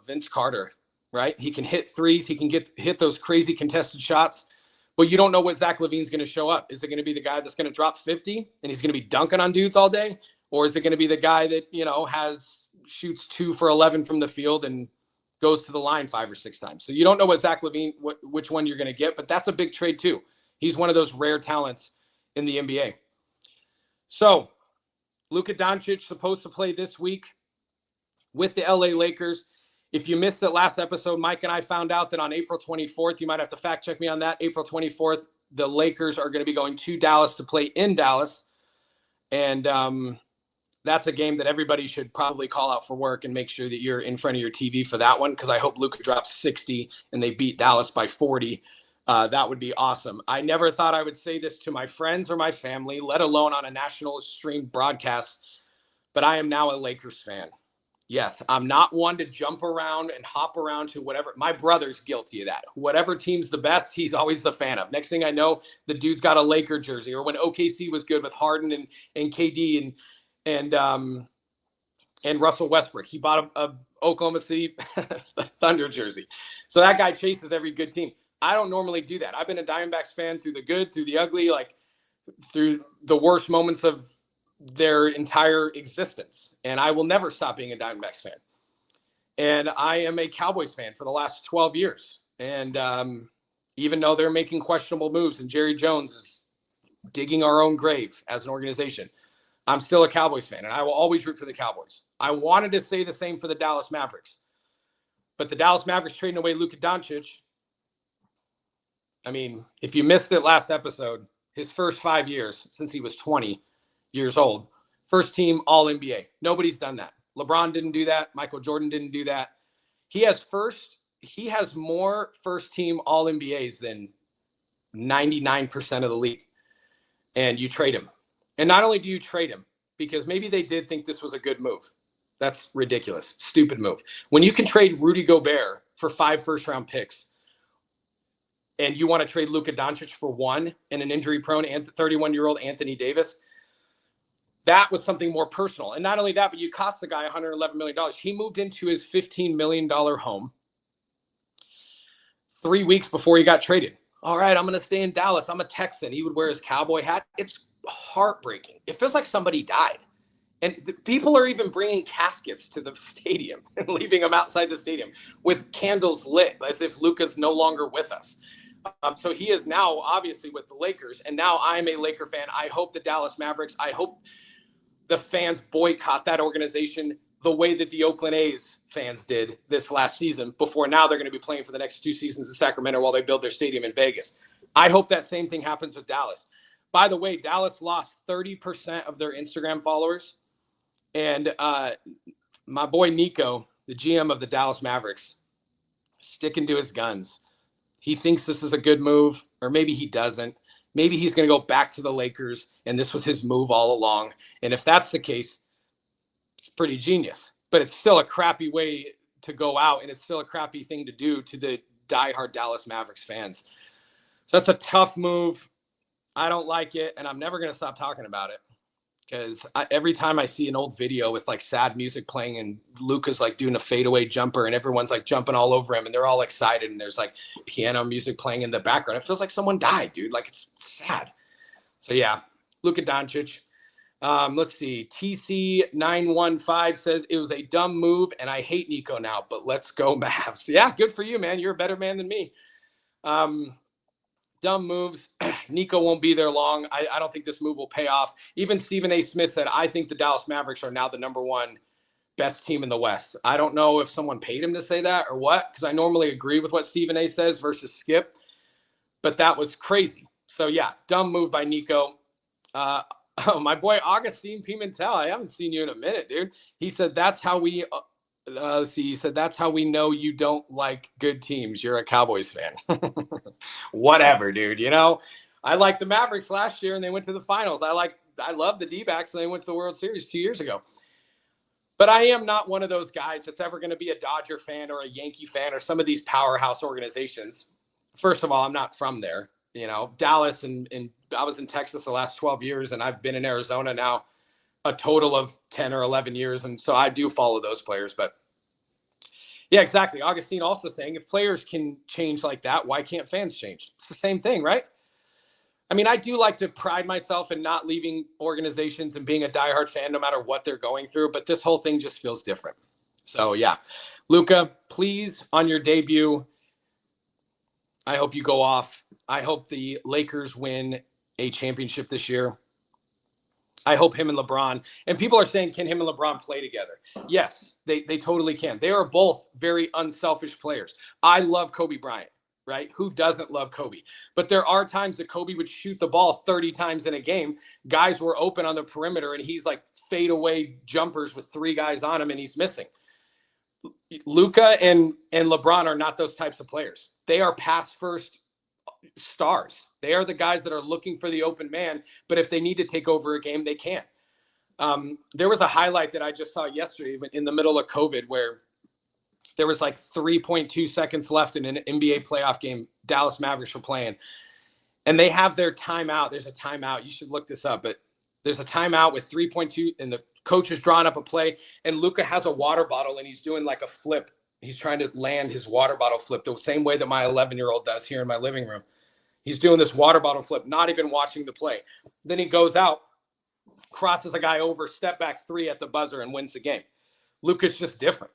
Vince Carter, right? He can hit threes. He can hit those crazy contested shots. But you don't know what Zach LaVine's going to show up. Is it going to be the guy that's going to drop 50 and he's going to be dunking on dudes all day? Or is it going to be the guy that, shoots 2 for 11 from the field and goes to the line 5 or 6 times? So you don't know what Zach LaVine, which one you're going to get. But that's a big trade too. He's one of those rare talents in the NBA. So Luka Doncic supposed to play this week with the LA Lakers. If you missed it last episode, Mike and I found out that on April 24th, you might have to fact check me on that. April 24th, the Lakers are going to be going to Dallas to play in Dallas. And that's a game that everybody should probably call out for work and make sure that you're in front of your TV for that one, because I hope Luka drops 60 and they beat Dallas by 40. That would be awesome. I never thought I would say this to my friends or my family, let alone on a national stream broadcast, but I am now a Lakers fan. Yes, I'm not one to jump around and hop around to whatever. My brother's guilty of that. Whatever team's the best, he's always the fan of. Next thing I know, the dude's got a Laker jersey. Or when OKC was good with Harden and KD and Russell Westbrook, he bought a Oklahoma City Thunder jersey. So that guy chases every good team. I don't normally do that. I've been a Diamondbacks fan through the good, through the ugly, like through the worst moments of their entire existence. And I will never stop being a Diamondbacks fan. And I am a Cowboys fan for the last 12 years. And even though they're making questionable moves and Jerry Jones is digging our own grave as an organization, I'm still a Cowboys fan, and I will always root for the Cowboys. I wanted to say the same for the Dallas Mavericks. But the Dallas Mavericks trading away Luka Doncic, I mean, if you missed it last episode, his first 5 years since he was 20 years old, first team All-NBA. Nobody's done that. LeBron didn't do that. Michael Jordan didn't do that. He has more first team All-NBAs than 99% of the league. And you trade him. And not only do you trade him, because maybe they did think this was a good move. That's ridiculous. Stupid move. When you can trade Rudy Gobert for 5 first-round picks, and you want to trade Luka Doncic for 1 and an injury-prone 31-year-old Anthony Davis, that was something more personal. And not only that, but you cost the guy $111 million. He moved into his $15 million home 3 weeks before he got traded. All right, I'm going to stay in Dallas. I'm a Texan. He would wear his cowboy hat. It's heartbreaking. It feels like somebody died. And people are even bringing caskets to the stadium and leaving them outside the stadium with candles lit as if Luka's no longer with us. So he is now obviously with the Lakers, and now I'm a Laker fan. I hope the Dallas Mavericks, I hope the fans boycott that organization the way that the Oakland A's fans did this last season, before now they're going to be playing for the next 2 seasons in Sacramento while they build their stadium in Vegas. I hope that same thing happens with Dallas. By the way, Dallas lost 30% of their Instagram followers. And my boy Nico, the GM of the Dallas Mavericks, sticking to his guns. He thinks this is a good move, or maybe he doesn't. Maybe he's going to go back to the Lakers, and this was his move all along. And if that's the case, it's pretty genius. But it's still a crappy way to go out, and it's still a crappy thing to do to the diehard Dallas Mavericks fans. So that's a tough move. I don't like it, and I'm never going to stop talking about it. Because every time I see an old video with like sad music playing and Luka's like doing a fadeaway jumper and everyone's like jumping all over him and they're all excited and there's like piano music playing in the background, it feels like someone died, dude. Like, it's sad. So yeah, Luka Doncic. Let's see. TC915 says it was a dumb move and I hate Nico now, but let's go Mavs. Yeah, good for you, man. You're a better man than me. Dumb moves. Nico won't be there long. I don't think this move will pay off. Even Stephen A. Smith said, I think the Dallas Mavericks are now the #1 best team in the West. I don't know if someone paid him to say that or what, because I normally agree with what Stephen A. says versus Skip, but that was crazy. So yeah, dumb move by Nico. Oh, my boy Augustine Pimentel. I haven't seen you in a minute, dude. He said, that's how we he said, that's how we know you don't like good teams. You're a Cowboys fan. Whatever, dude. You know, I liked the Mavericks last year and they went to the finals. I love the D-backs and they went to the World Series 2 years ago. But I am not one of those guys that's ever going to be a Dodger fan or a Yankee fan or some of these powerhouse organizations. First of all, I'm not from there. Dallas and I was in Texas the last 12 years, and I've been in Arizona now a total of 10 or 11 years. And so I do follow those players. But yeah, exactly. Augustine also saying if players can change like that, why can't fans change? It's the same thing, right? I mean, I do like to pride myself in not leaving organizations and being a diehard fan no matter what they're going through, but this whole thing just feels different. So yeah, Luka, please, on your debut, I hope you go off. I hope the Lakers win a championship this year. I hope him and LeBron, and people are saying, can him and LeBron play together? Yes, they totally can. They are both very unselfish players. I love Kobe Bryant, right? Who doesn't love Kobe? But there are times that Kobe would shoot the ball 30 times in a game. Guys were open on the perimeter, and he's like fadeaway jumpers with 3 guys on him, and he's missing. Luka and LeBron are not those types of players. They are pass first stars. They are the guys that are looking for the open man, but if they need to take over a game, they can. There was a highlight that I just saw yesterday in the middle of COVID where there was like 3.2 seconds left in an NBA playoff game. Dallas Mavericks were playing, and they have their timeout. There's a timeout. You should look this up, but there's a timeout with 3.2, and the coach is drawing up a play, and Luka has a water bottle, and he's doing like a flip. He's trying to land his water bottle flip the same way that my 11-year-old does here in my living room. He's doing this water bottle flip, not even watching the play. Then he goes out, crosses a guy over, step back 3 at the buzzer, and wins the game. Luka's just different.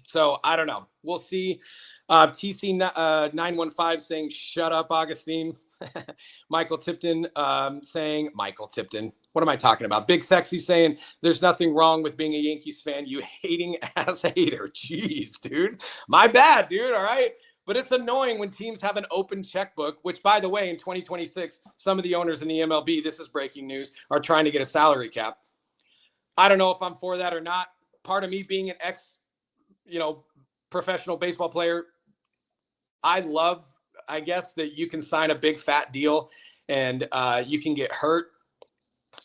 So I don't know. We'll see. TC 915 saying, shut up, Augustine. Michael Tipton saying, Michael Tipton. What am I talking about? Big Sexy saying, there's nothing wrong with being a Yankees fan. You hating ass hater. Jeez, dude. My bad, dude. All right. But it's annoying when teams have an open checkbook, which, by the way, in 2026, some of the owners in the MLB, this is breaking news, are trying to get a salary cap. I don't know if I'm for that or not. Part of me being an professional baseball player, I love, I guess, that you can sign a big fat deal and you can get hurt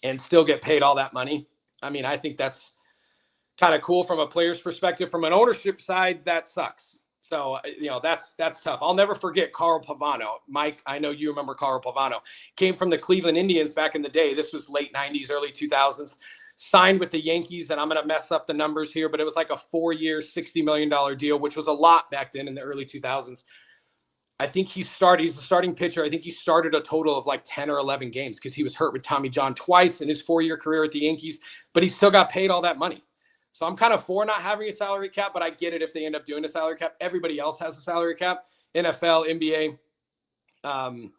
and still get paid all that money. I mean, I think that's kind of cool from a player's perspective. From an ownership side, that sucks. So, that's tough. I'll never forget Carl Pavano. Mike, I know you remember Carl Pavano. Came from the Cleveland Indians back in the day. This was late 90s, early 2000s. Signed with the Yankees, and I'm going to mess up the numbers here, but it was like a 4-year, $60 million deal, which was a lot back then in the early 2000s. I think he's a starting pitcher. I think he started a total of like 10 or 11 games because he was hurt with Tommy John twice in his 4-year career at the Yankees, but he still got paid all that money. So I'm kind of for not having a salary cap, but I get it if they end up doing a salary cap. Everybody else has a salary cap. NFL, NBA.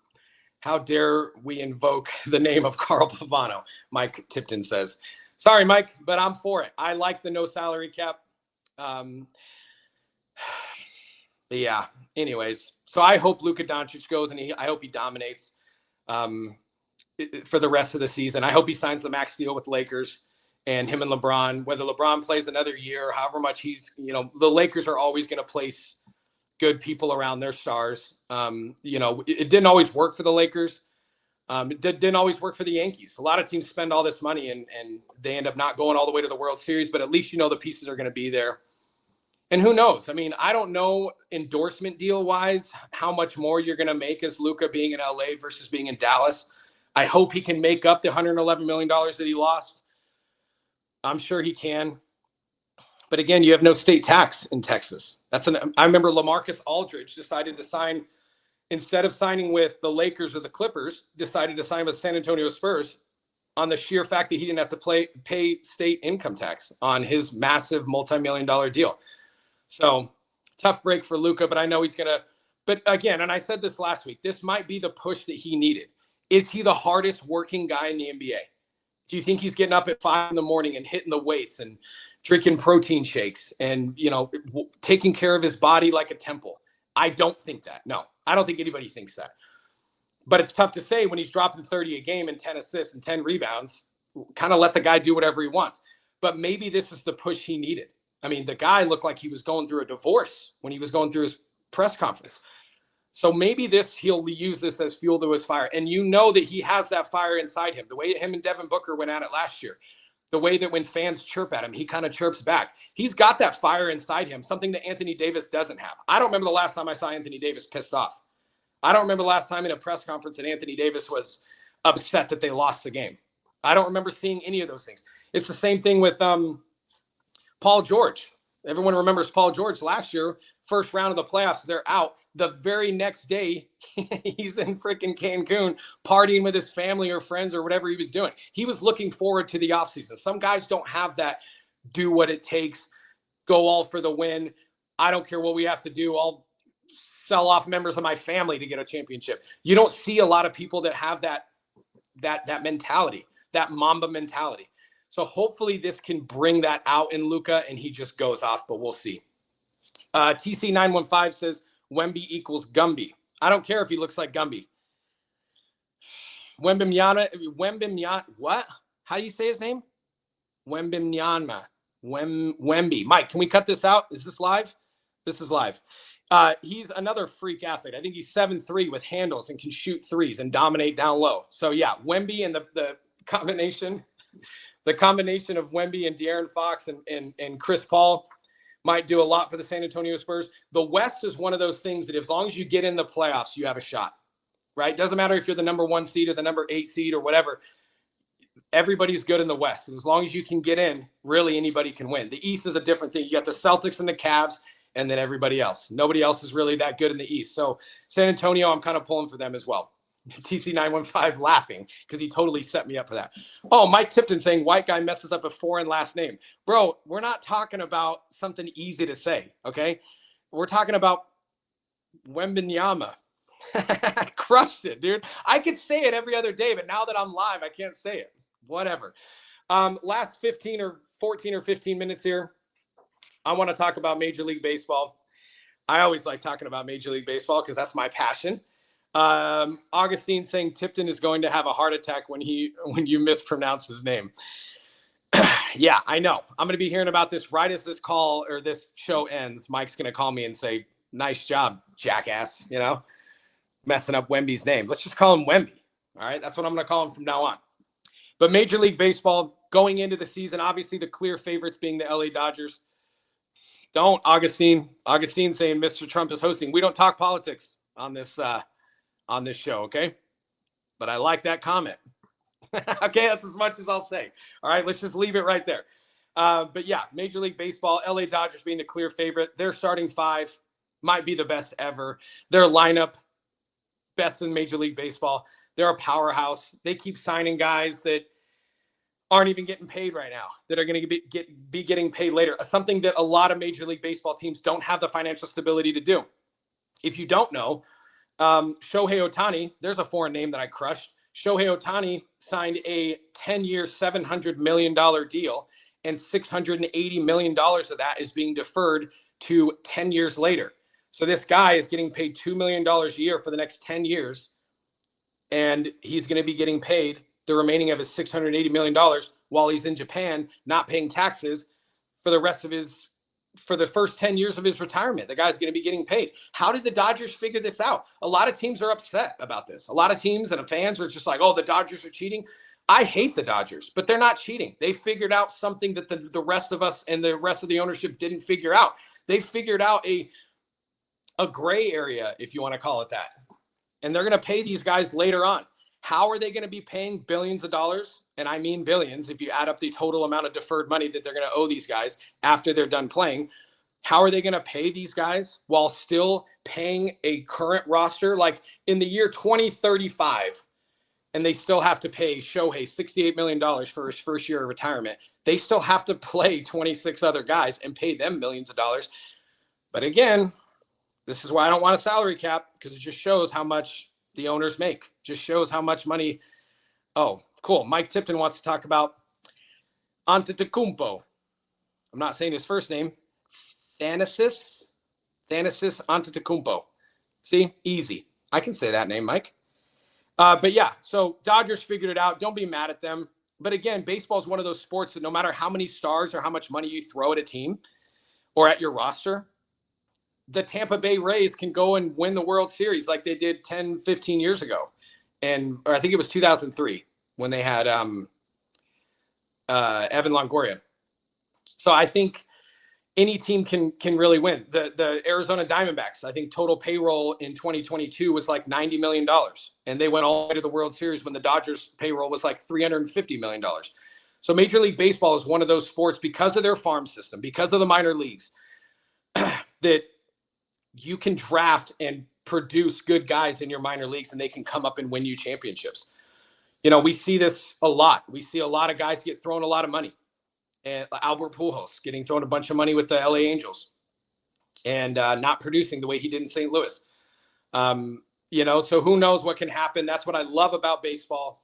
How dare we invoke the name of Carl Pavano, Mike Tipton says. Sorry, Mike, but I'm for it. I like the no salary cap. Yeah, anyways. So I hope Luka Doncic goes, and I hope he dominates for the rest of the season. I hope he signs the max deal with the Lakers. And him and LeBron, whether LeBron plays another year, however much the Lakers are always going to place good people around their stars. It didn't always work for the Lakers. It didn't always work for the Yankees. A lot of teams spend all this money and they end up not going all the way to the World Series, but at least the pieces are going to be there. And who knows? I mean, I don't know endorsement deal wise how much more you're going to make as Luka being in LA versus being in Dallas. I hope he can make up the $111 million that he lost. I'm sure he can. But again, you have no state tax in Texas. I remember LaMarcus Aldridge decided to sign, instead of signing with the Lakers or the Clippers, decided to sign with San Antonio Spurs on the sheer fact that he didn't have to pay state income tax on his massive multi-million-dollar deal. So tough break for Luka, but I know he's going to, but again, and I said this last week, this might be the push that he needed. Is he the hardest working guy in the NBA? Do you think he's getting up at 5 a.m. and hitting the weights and drinking protein shakes and, taking care of his body like a temple? I don't think that. No, I don't think anybody thinks that. But it's tough to say when he's dropping 30 a game and 10 assists and 10 rebounds, kind of let the guy do whatever he wants. But maybe this is the push he needed. I mean, the guy looked like he was going through a divorce when he was going through his press conference. So maybe he'll use this as fuel to his fire. And that he has that fire inside him. The way him and Devin Booker went at it last year. The way that when fans chirp at him, he kind of chirps back. He's got that fire inside him, something that Anthony Davis doesn't have. I don't remember the last time I saw Anthony Davis pissed off. I don't remember the last time in a press conference that Anthony Davis was upset that they lost the game. I don't remember seeing any of those things. It's the same thing with Paul George. Everyone remembers Paul George last year, first round of the playoffs, they're out. The very next day, he's in freaking Cancun partying with his family or friends or whatever he was doing. He was looking forward to the offseason. Some guys don't have that do what it takes, go all for the win. I don't care what we have to do. I'll sell off members of my family to get a championship. You don't see a lot of people that have that mentality, that Mamba mentality. So hopefully this can bring that out in Luka and he just goes off, but we'll see. TC915 says Wemby equals Gumby. I don't care if he looks like Gumby. Wembanyama, what? How do you say his name? Wembanyama. Wemby. Mike, can we cut this out? Is this live? This is live. He's another freak athlete. I think he's 7'3" with handles and can shoot threes and dominate down low. So yeah, Wemby and the combination of Wemby and De'Aaron Fox and Chris Paul might do a lot for the San Antonio Spurs. The West is one of those things that as long as you get in the playoffs, you have a shot, right? Doesn't matter if you're the number 1 seed or the number 8 seed or whatever. Everybody's good in the West. And as long as you can get in, really anybody can win. The East is a different thing. You got the Celtics and the Cavs and then everybody else. Nobody else is really that good in the East. So San Antonio, I'm kind of pulling for them as well. TC915 laughing because he totally set me up for that. Oh, Mike Tipton saying white guy messes up a foreign last name. Bro, we're not talking about something easy to say, okay? We're talking about Wembanyama. I crushed it, dude. I could say it every other day, but now that I'm live, I can't say it. Whatever. Last 14 or 15 minutes here, I want to talk about Major League Baseball. I always like talking about Major League Baseball because that's my passion. Augustine saying Tipton is going to have a heart attack when you mispronounce his name. Yeah, I know. I'm going to be hearing about this right as this call or this show ends. Mike's going to call me and say, nice job, jackass, messing up Wemby's name. Let's just call him Wemby. All right. That's what I'm going to call him from now on. But Major League Baseball going into the season, obviously the clear favorites being the LA Dodgers. Don't, Augustine saying Mr. Trump is hosting. We don't talk politics on this show, okay? But I like that comment. Okay, that's as much as I'll say. All right, let's just leave it right there. But yeah, Major League Baseball, LA Dodgers being the clear favorite. Their starting 5 might be the best ever. Their lineup, best in Major League Baseball. They're a powerhouse. They keep signing guys that aren't even getting paid right now, that are going to be getting paid later. Something that a lot of Major League Baseball teams don't have the financial stability to do. If you don't know, Shohei Ohtani, there's a foreign name that I crushed. Shohei Ohtani signed a 10-year, $700 million deal, and $680 million of that is being deferred to 10 years later. So this guy is getting paid $2 million a year for the next 10 years, and he's going to be getting paid the remaining of his $680 million while he's in Japan, not paying taxes for the first 10 years of his retirement. The guy's going to be getting paid. How did the Dodgers figure this out? A lot of teams are upset about this. A lot of teams and fans are just like, oh, the Dodgers are cheating. I hate the Dodgers, but they're not cheating. They figured out something that the rest of us and the rest of the ownership didn't figure out. They figured out a gray area, if you want to call it that. And they're going to pay these guys later on. How are they going to be paying billions of dollars? And I mean billions, if you add up the total amount of deferred money that they're going to owe these guys after they're done playing. How are they going to pay these guys while still paying a current roster? Like in the year 2035, and they still have to pay Shohei $68 million for his first year of retirement. They still have to play 26 other guys and pay them millions of dollars. But again, this is why I don't want a salary cap, because it just shows how much the owners make. Just shows how much money. Oh, cool. Mike Tipton wants to talk about Antetokounmpo. I'm not saying his first name. Thanasis Antetokounmpo. See? Easy. I can say that name, Mike. But yeah, so Dodgers figured it out. Don't be mad at them. But again, baseball is one of those sports that no matter how many stars or how much money you throw at a team or at your roster, the Tampa Bay Rays can go and win the World Series like they did 10, 15 years ago. Or I think it was 2003 when they had Evan Longoria. So I think any team can really win. The Arizona Diamondbacks, I think total payroll in 2022 was like $90 million. And they went all the way to the World Series when the Dodgers payroll was like $350 million. So Major League Baseball is one of those sports, because of their farm system, because of the minor leagues, that you can draft and produce good guys in your minor leagues and they can come up and win you championships. You know, we see this a lot. We see a lot of guys get thrown a lot of money. And Albert Pujols getting thrown a bunch of money with the LA Angels and not producing the way he did in St. Louis. You know, so who knows what can happen. That's what I love about baseball,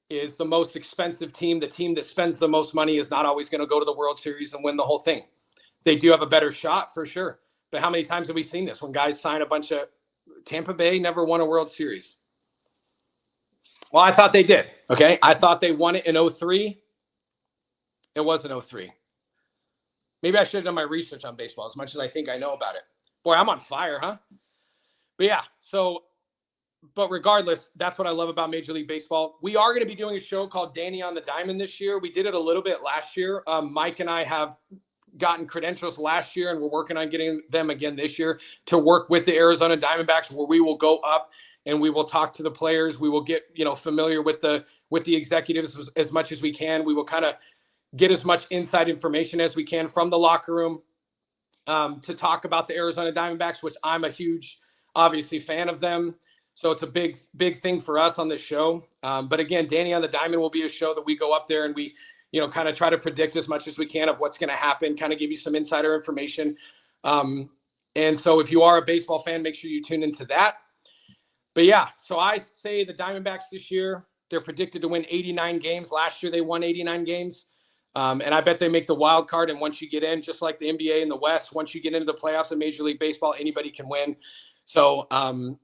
is the most expensive team, the team that spends the most money, is not always going to go to the World Series and win the whole thing. They do have a better shot for sure. But how many times have we seen this when guys sign a bunch of – Tampa Bay never won a World Series. Well, I thought they did, okay? I thought they won it in 2003. It was in 2003. Maybe I should have done my research on baseball as much as I think I know about it. Boy, I'm on fire, huh? But yeah, so – but regardless, that's what I love about Major League Baseball. We are going to be doing a show called Danny on the Diamond this year. We did it a little bit last year. Mike and I have gotten credentials last year, and we're working on getting them again this year to work with the Arizona Diamondbacks, where we will go up and we will talk to the players. We will get, you know, familiar with the executives as much as we can. We will kind of get as much inside information as we can from the locker room to talk about the Arizona Diamondbacks, which I'm a huge, obviously, fan of them. So it's a big thing for us on this show. But again, Danny on the Diamond will be a show that we go up there and we, you know, kind of try to predict as much as we can of what's going to happen, kind of give you some insider information. And so if you are a baseball fan, make sure you tune into that. But yeah, so I say the Diamondbacks this year, they're predicted to win 89 games. Last year, they won 89 games. And I bet they make the wild card. And once you get in, just like the NBA in the West, once you get into the playoffs in Major League Baseball, anybody can win. So,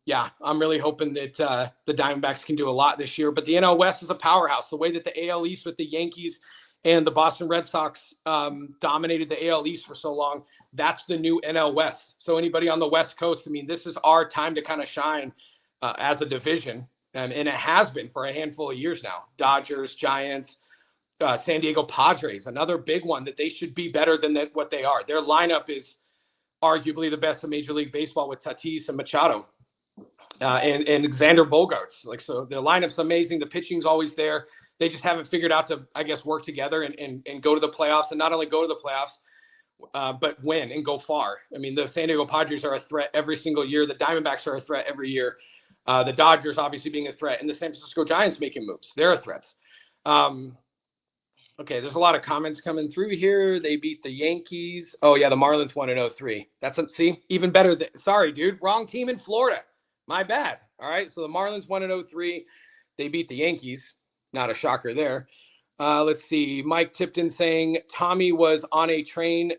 yeah, I'm really hoping that the Diamondbacks can do a lot this year. But the NL West is a powerhouse. The way that the AL East with the Yankees and the Boston Red Sox dominated the AL East for so long, that's the new NL West. So anybody on the West Coast, I mean, this is our time to kind of shine as a division. And it has been for a handful of years now. Dodgers, Giants, San Diego Padres, another big one that they should be better than what they are. Their lineup is arguably the best in Major League Baseball with Tatis and Machado and Xander Bogaerts. Like, so the lineup's amazing. The pitching's always there. They just haven't figured out to, I guess, work together and go to the playoffs, and not only go to the playoffs, but win and go far. I mean, the San Diego Padres are a threat every single year. The Diamondbacks are a threat every year. The Dodgers obviously being a threat, and the San Francisco Giants making moves. They're threats. Okay, there's a lot of comments coming through here. They beat the Yankees. Oh, yeah, the Marlins won in 2003. See, even better. Sorry, dude. Wrong team in Florida. My bad. All right, so the Marlins won in 2003. They beat the Yankees. Not a shocker there. Let's see. Mike Tipton saying Tommy was on a train.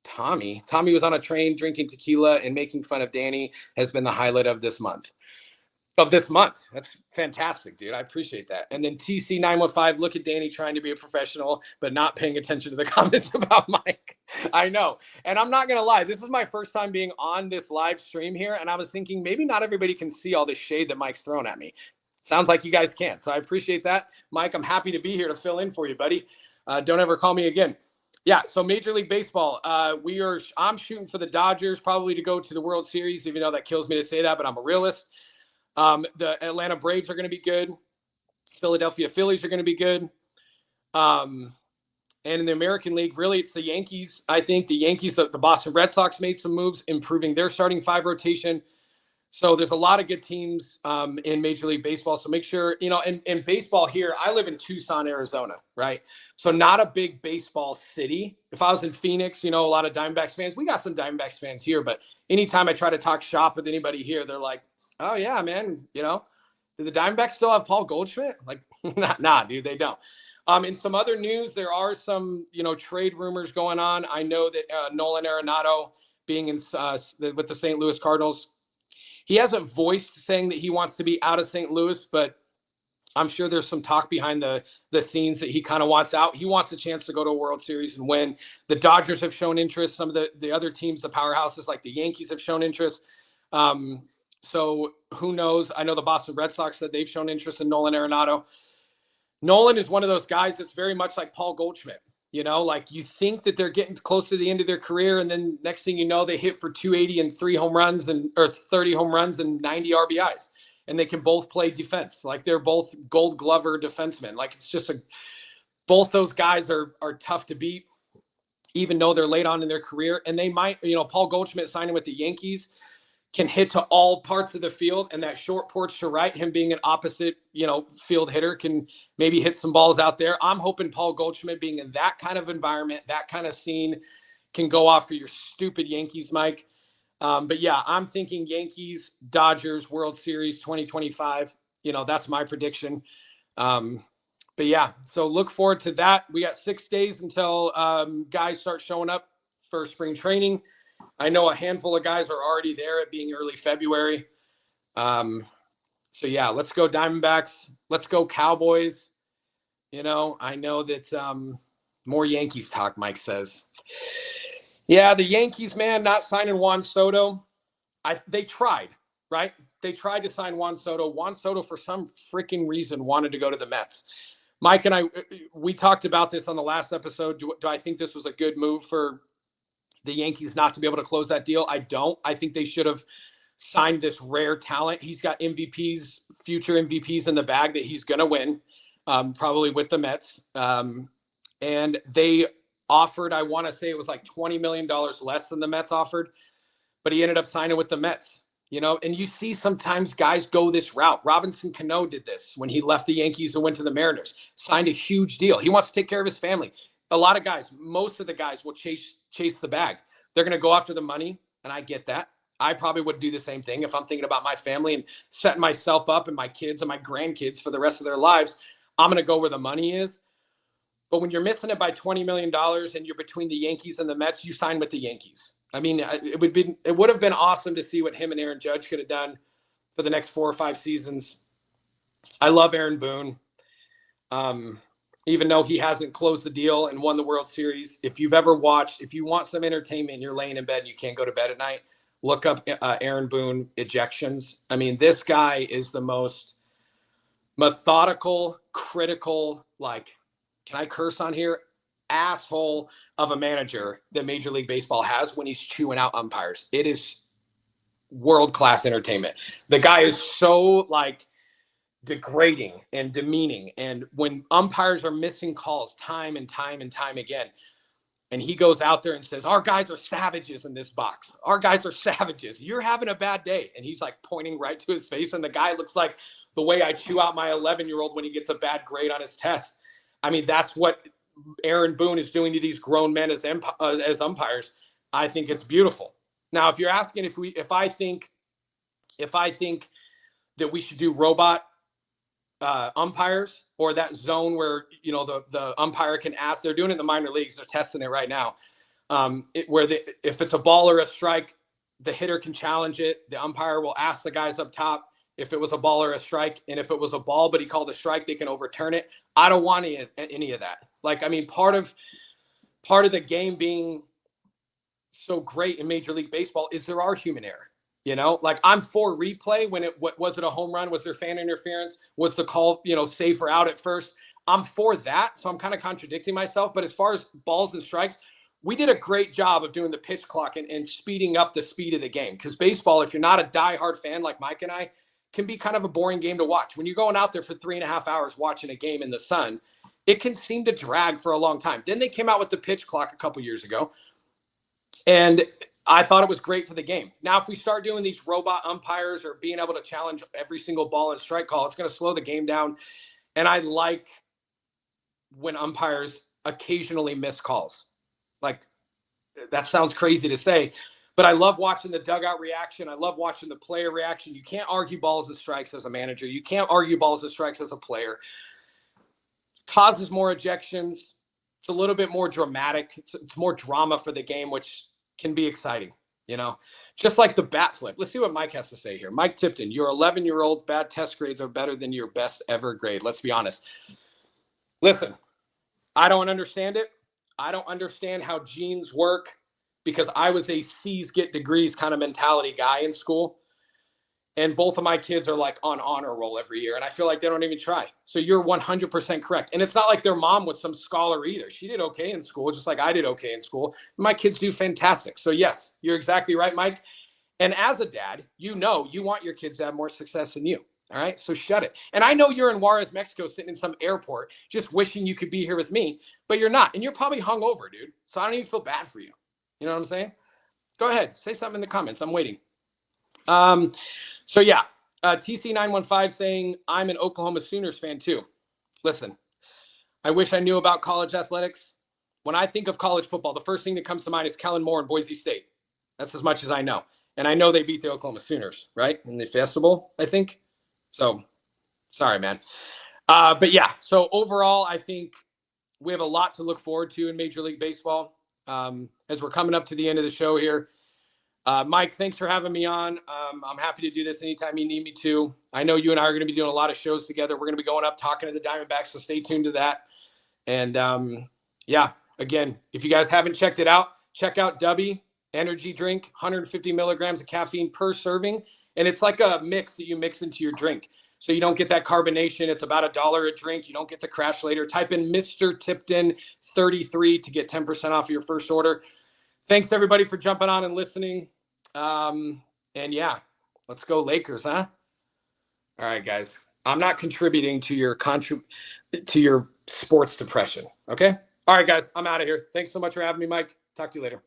Tommy was on a train drinking tequila and making fun of Danny has been the highlight of this month. That's fantastic, dude. I appreciate that. And then TC915, look at Danny trying to be a professional, but not paying attention to the comments about Mike. I know. And I'm not going to lie. This is my first time being on this live stream here. And I was thinking maybe not everybody can see all this shade that Mike's thrown at me. Sounds like you guys can. So I appreciate that. Mike, I'm happy to be here to fill in for you, buddy. Don't ever call me again. Yeah, so Major League Baseball, I'm shooting for the Dodgers probably to go to the World Series, even though that kills me to say that, but I'm a realist. The Atlanta Braves are going to be good. Philadelphia Phillies are going to be good. And in the American League, really, it's the Yankees. I think the Yankees, the Boston Red Sox made some moves, improving their starting five rotation. So there's a lot of good teams in Major League Baseball. So make sure, you know, in baseball here, I live in Tucson, Arizona, right? So not a big baseball city. If I was in Phoenix, you know, a lot of Diamondbacks fans, we got some Diamondbacks fans here, but anytime I try to talk shop with anybody here, they're like, oh yeah, man, you know, do the Diamondbacks still have Paul Goldschmidt? Like, nah, dude, they don't. In some other news, there are some, you know, trade rumors going on. I know that Nolan Arenado being in with the St. Louis Cardinals, he hasn't voiced saying that he wants to be out of St. Louis, but I'm sure there's some talk behind the scenes that he kind of wants out. He wants a chance to go to a World Series and win. The Dodgers have shown interest. Some of the other teams, the powerhouses like the Yankees, have shown interest. So who knows? I know the Boston Red Sox said they've shown interest in Nolan Arenado. Nolan is one of those guys that's very much like Paul Goldschmidt. You know, like you think that they're getting close to the end of their career, and then next thing you know, they hit for 280 and 3 home runs or 30 home runs and 90 RBIs, and they can both play defense. Like they're both Gold Glover defensemen. Like it's just both those guys are tough to beat, even though they're late on in their career. And they might, Paul Goldschmidt signing with the Yankees can hit to all parts of the field, and that short porch to right, him being an opposite, field hitter, can maybe hit some balls out there. I'm hoping Paul Goldschmidt, being in that kind of environment, that kind of scene, can go off for your stupid Yankees, Mike. But yeah, I'm thinking Yankees, Dodgers, World Series 2025. That's my prediction. But yeah, so look forward to that. We got 6 days until guys start showing up for spring training. I know a handful of guys are already there, at being early February. So yeah, let's go Diamondbacks. Let's go Cowboys. I know that more Yankees talk, Mike says. Yeah, the Yankees, man, not signing Juan Soto. They tried, right? They tried to sign Juan Soto. Juan Soto, for some freaking reason, wanted to go to the Mets. Mike and I, we talked about this on the last episode. Do I think this was a good move for the Yankees not to be able to close that deal? I don't. I think they should have signed this rare talent. He's got MVPs, future MVPs in the bag that he's going to win, probably with the Mets. And they offered, I want to say it was like $20 million less than the Mets offered, but he ended up signing with the Mets. And you see sometimes guys go this route. Robinson Cano did this when he left the Yankees and went to the Mariners, signed a huge deal. He wants to take care of his family. A lot of guys, most of the guys will chase the bag. They're going to go after the money, and I get that. I probably would do the same thing if I'm thinking about my family and setting myself up and my kids and my grandkids for the rest of their lives. I'm going to go where the money is. But when you're missing it by $20 million and you're between the Yankees and the Mets, you sign with the Yankees. I mean, it would have been awesome to see what him and Aaron Judge could have done for the next 4 or 5 seasons. I love Aaron Boone. Even though he hasn't closed the deal and won the World Series, if you want some entertainment and you're laying in bed and you can't go to bed at night, look up Aaron Boone ejections. I mean, this guy is the most methodical, critical, can I curse on here? Asshole of a manager that Major League Baseball has when he's chewing out umpires. It is world-class entertainment. The guy is so degrading and demeaning. And when umpires are missing calls time and time and time again, and he goes out there and says, our guys are savages in this box. Our guys are savages. You're having a bad day. And he's pointing right to his face. And the guy looks like the way I chew out my 11-year-old when he gets a bad grade on his test. I mean, that's what Aaron Boone is doing to these grown men as umpires. I think it's beautiful. Now, if you're asking if I think that we should do robot umpires, or that zone where the umpire can ask, they're doing it in the minor leagues, they're testing it right now, if it's a ball or a strike, the hitter can challenge it. The umpire will ask the guys up top if it was a ball or a strike, and if it was a ball but he called a strike, they can overturn it. I don't want any of that. Part of the game being so great in Major League Baseball is there are human error. I'm for replay when was it a home run? Was there fan interference? Was the call, safe or out at first? I'm for that. So I'm kind of contradicting myself. But as far as balls and strikes, we did a great job of doing the pitch clock and speeding up the speed of the game. Because baseball, if you're not a diehard fan like Mike and I, can be kind of a boring game to watch. When you're going out there for 3.5 hours watching a game in the sun, it can seem to drag for a long time. Then they came out with the pitch clock a couple years ago, and I thought it was great for the game. Now, if we start doing these robot umpires or being able to challenge every single ball and strike call, it's going to slow the game down. And I like when umpires occasionally miss calls. That sounds crazy to say, but I love watching the dugout reaction. I love watching the player reaction. You can't argue balls and strikes as a manager. You can't argue balls and strikes as a player. Causes more ejections. It's a little bit more dramatic. It's more drama for the game, which can be exciting, just like the bat flip. Let's see what Mike has to say here. Mike Tipton, your 11-year-old's bad test grades are better than your best ever grade. Let's be honest. Listen, I don't understand it. I don't understand how genes work, because I was a C's get degrees kind of mentality guy in school. And both of my kids are like on honor roll every year. And I feel like they don't even try. So you're 100% correct. And it's not like their mom was some scholar either. She did okay in school, just like I did okay in school. My kids do fantastic. So yes, you're exactly right, Mike. And as a dad, you want your kids to have more success than you. All right. So shut it. And I know you're in Juarez, Mexico, sitting in some airport, just wishing you could be here with me, but you're not. And you're probably hungover, dude. So I don't even feel bad for you. You know what I'm saying? Go ahead. Say something in the comments. I'm waiting. So yeah, TC915 saying, I'm an Oklahoma Sooners fan too. Listen, I wish I knew about college athletics. When I think of college football, the first thing that comes to mind is Kellen Moore and Boise State. That's as much as I know. And I know they beat the Oklahoma Sooners, right? In the festival, I think. So, sorry, man. But yeah, so overall, I think we have a lot to look forward to in Major League Baseball as we're coming up to the end of the show here. Mike, thanks for having me on. I'm happy to do this anytime you need me to. I know you and I are going to be doing a lot of shows together. We're going to be going up talking to the Diamondbacks, so stay tuned to that. And yeah, again, if you guys haven't checked it out, check out Dubby energy drink, 150 milligrams of caffeine per serving. And it's like a mix that you mix into your drink. So you don't get that carbonation. It's about $1 a drink. You don't get the crash later. Type in Mr. Tipton 33 to get 10% off of your first order. Thanks everybody for jumping on and listening. And yeah, let's go Lakers, huh? All right, guys. I'm not contributing to your sports depression. Okay. All right, guys. I'm out of here. Thanks so much for having me, Mike. Talk to you later.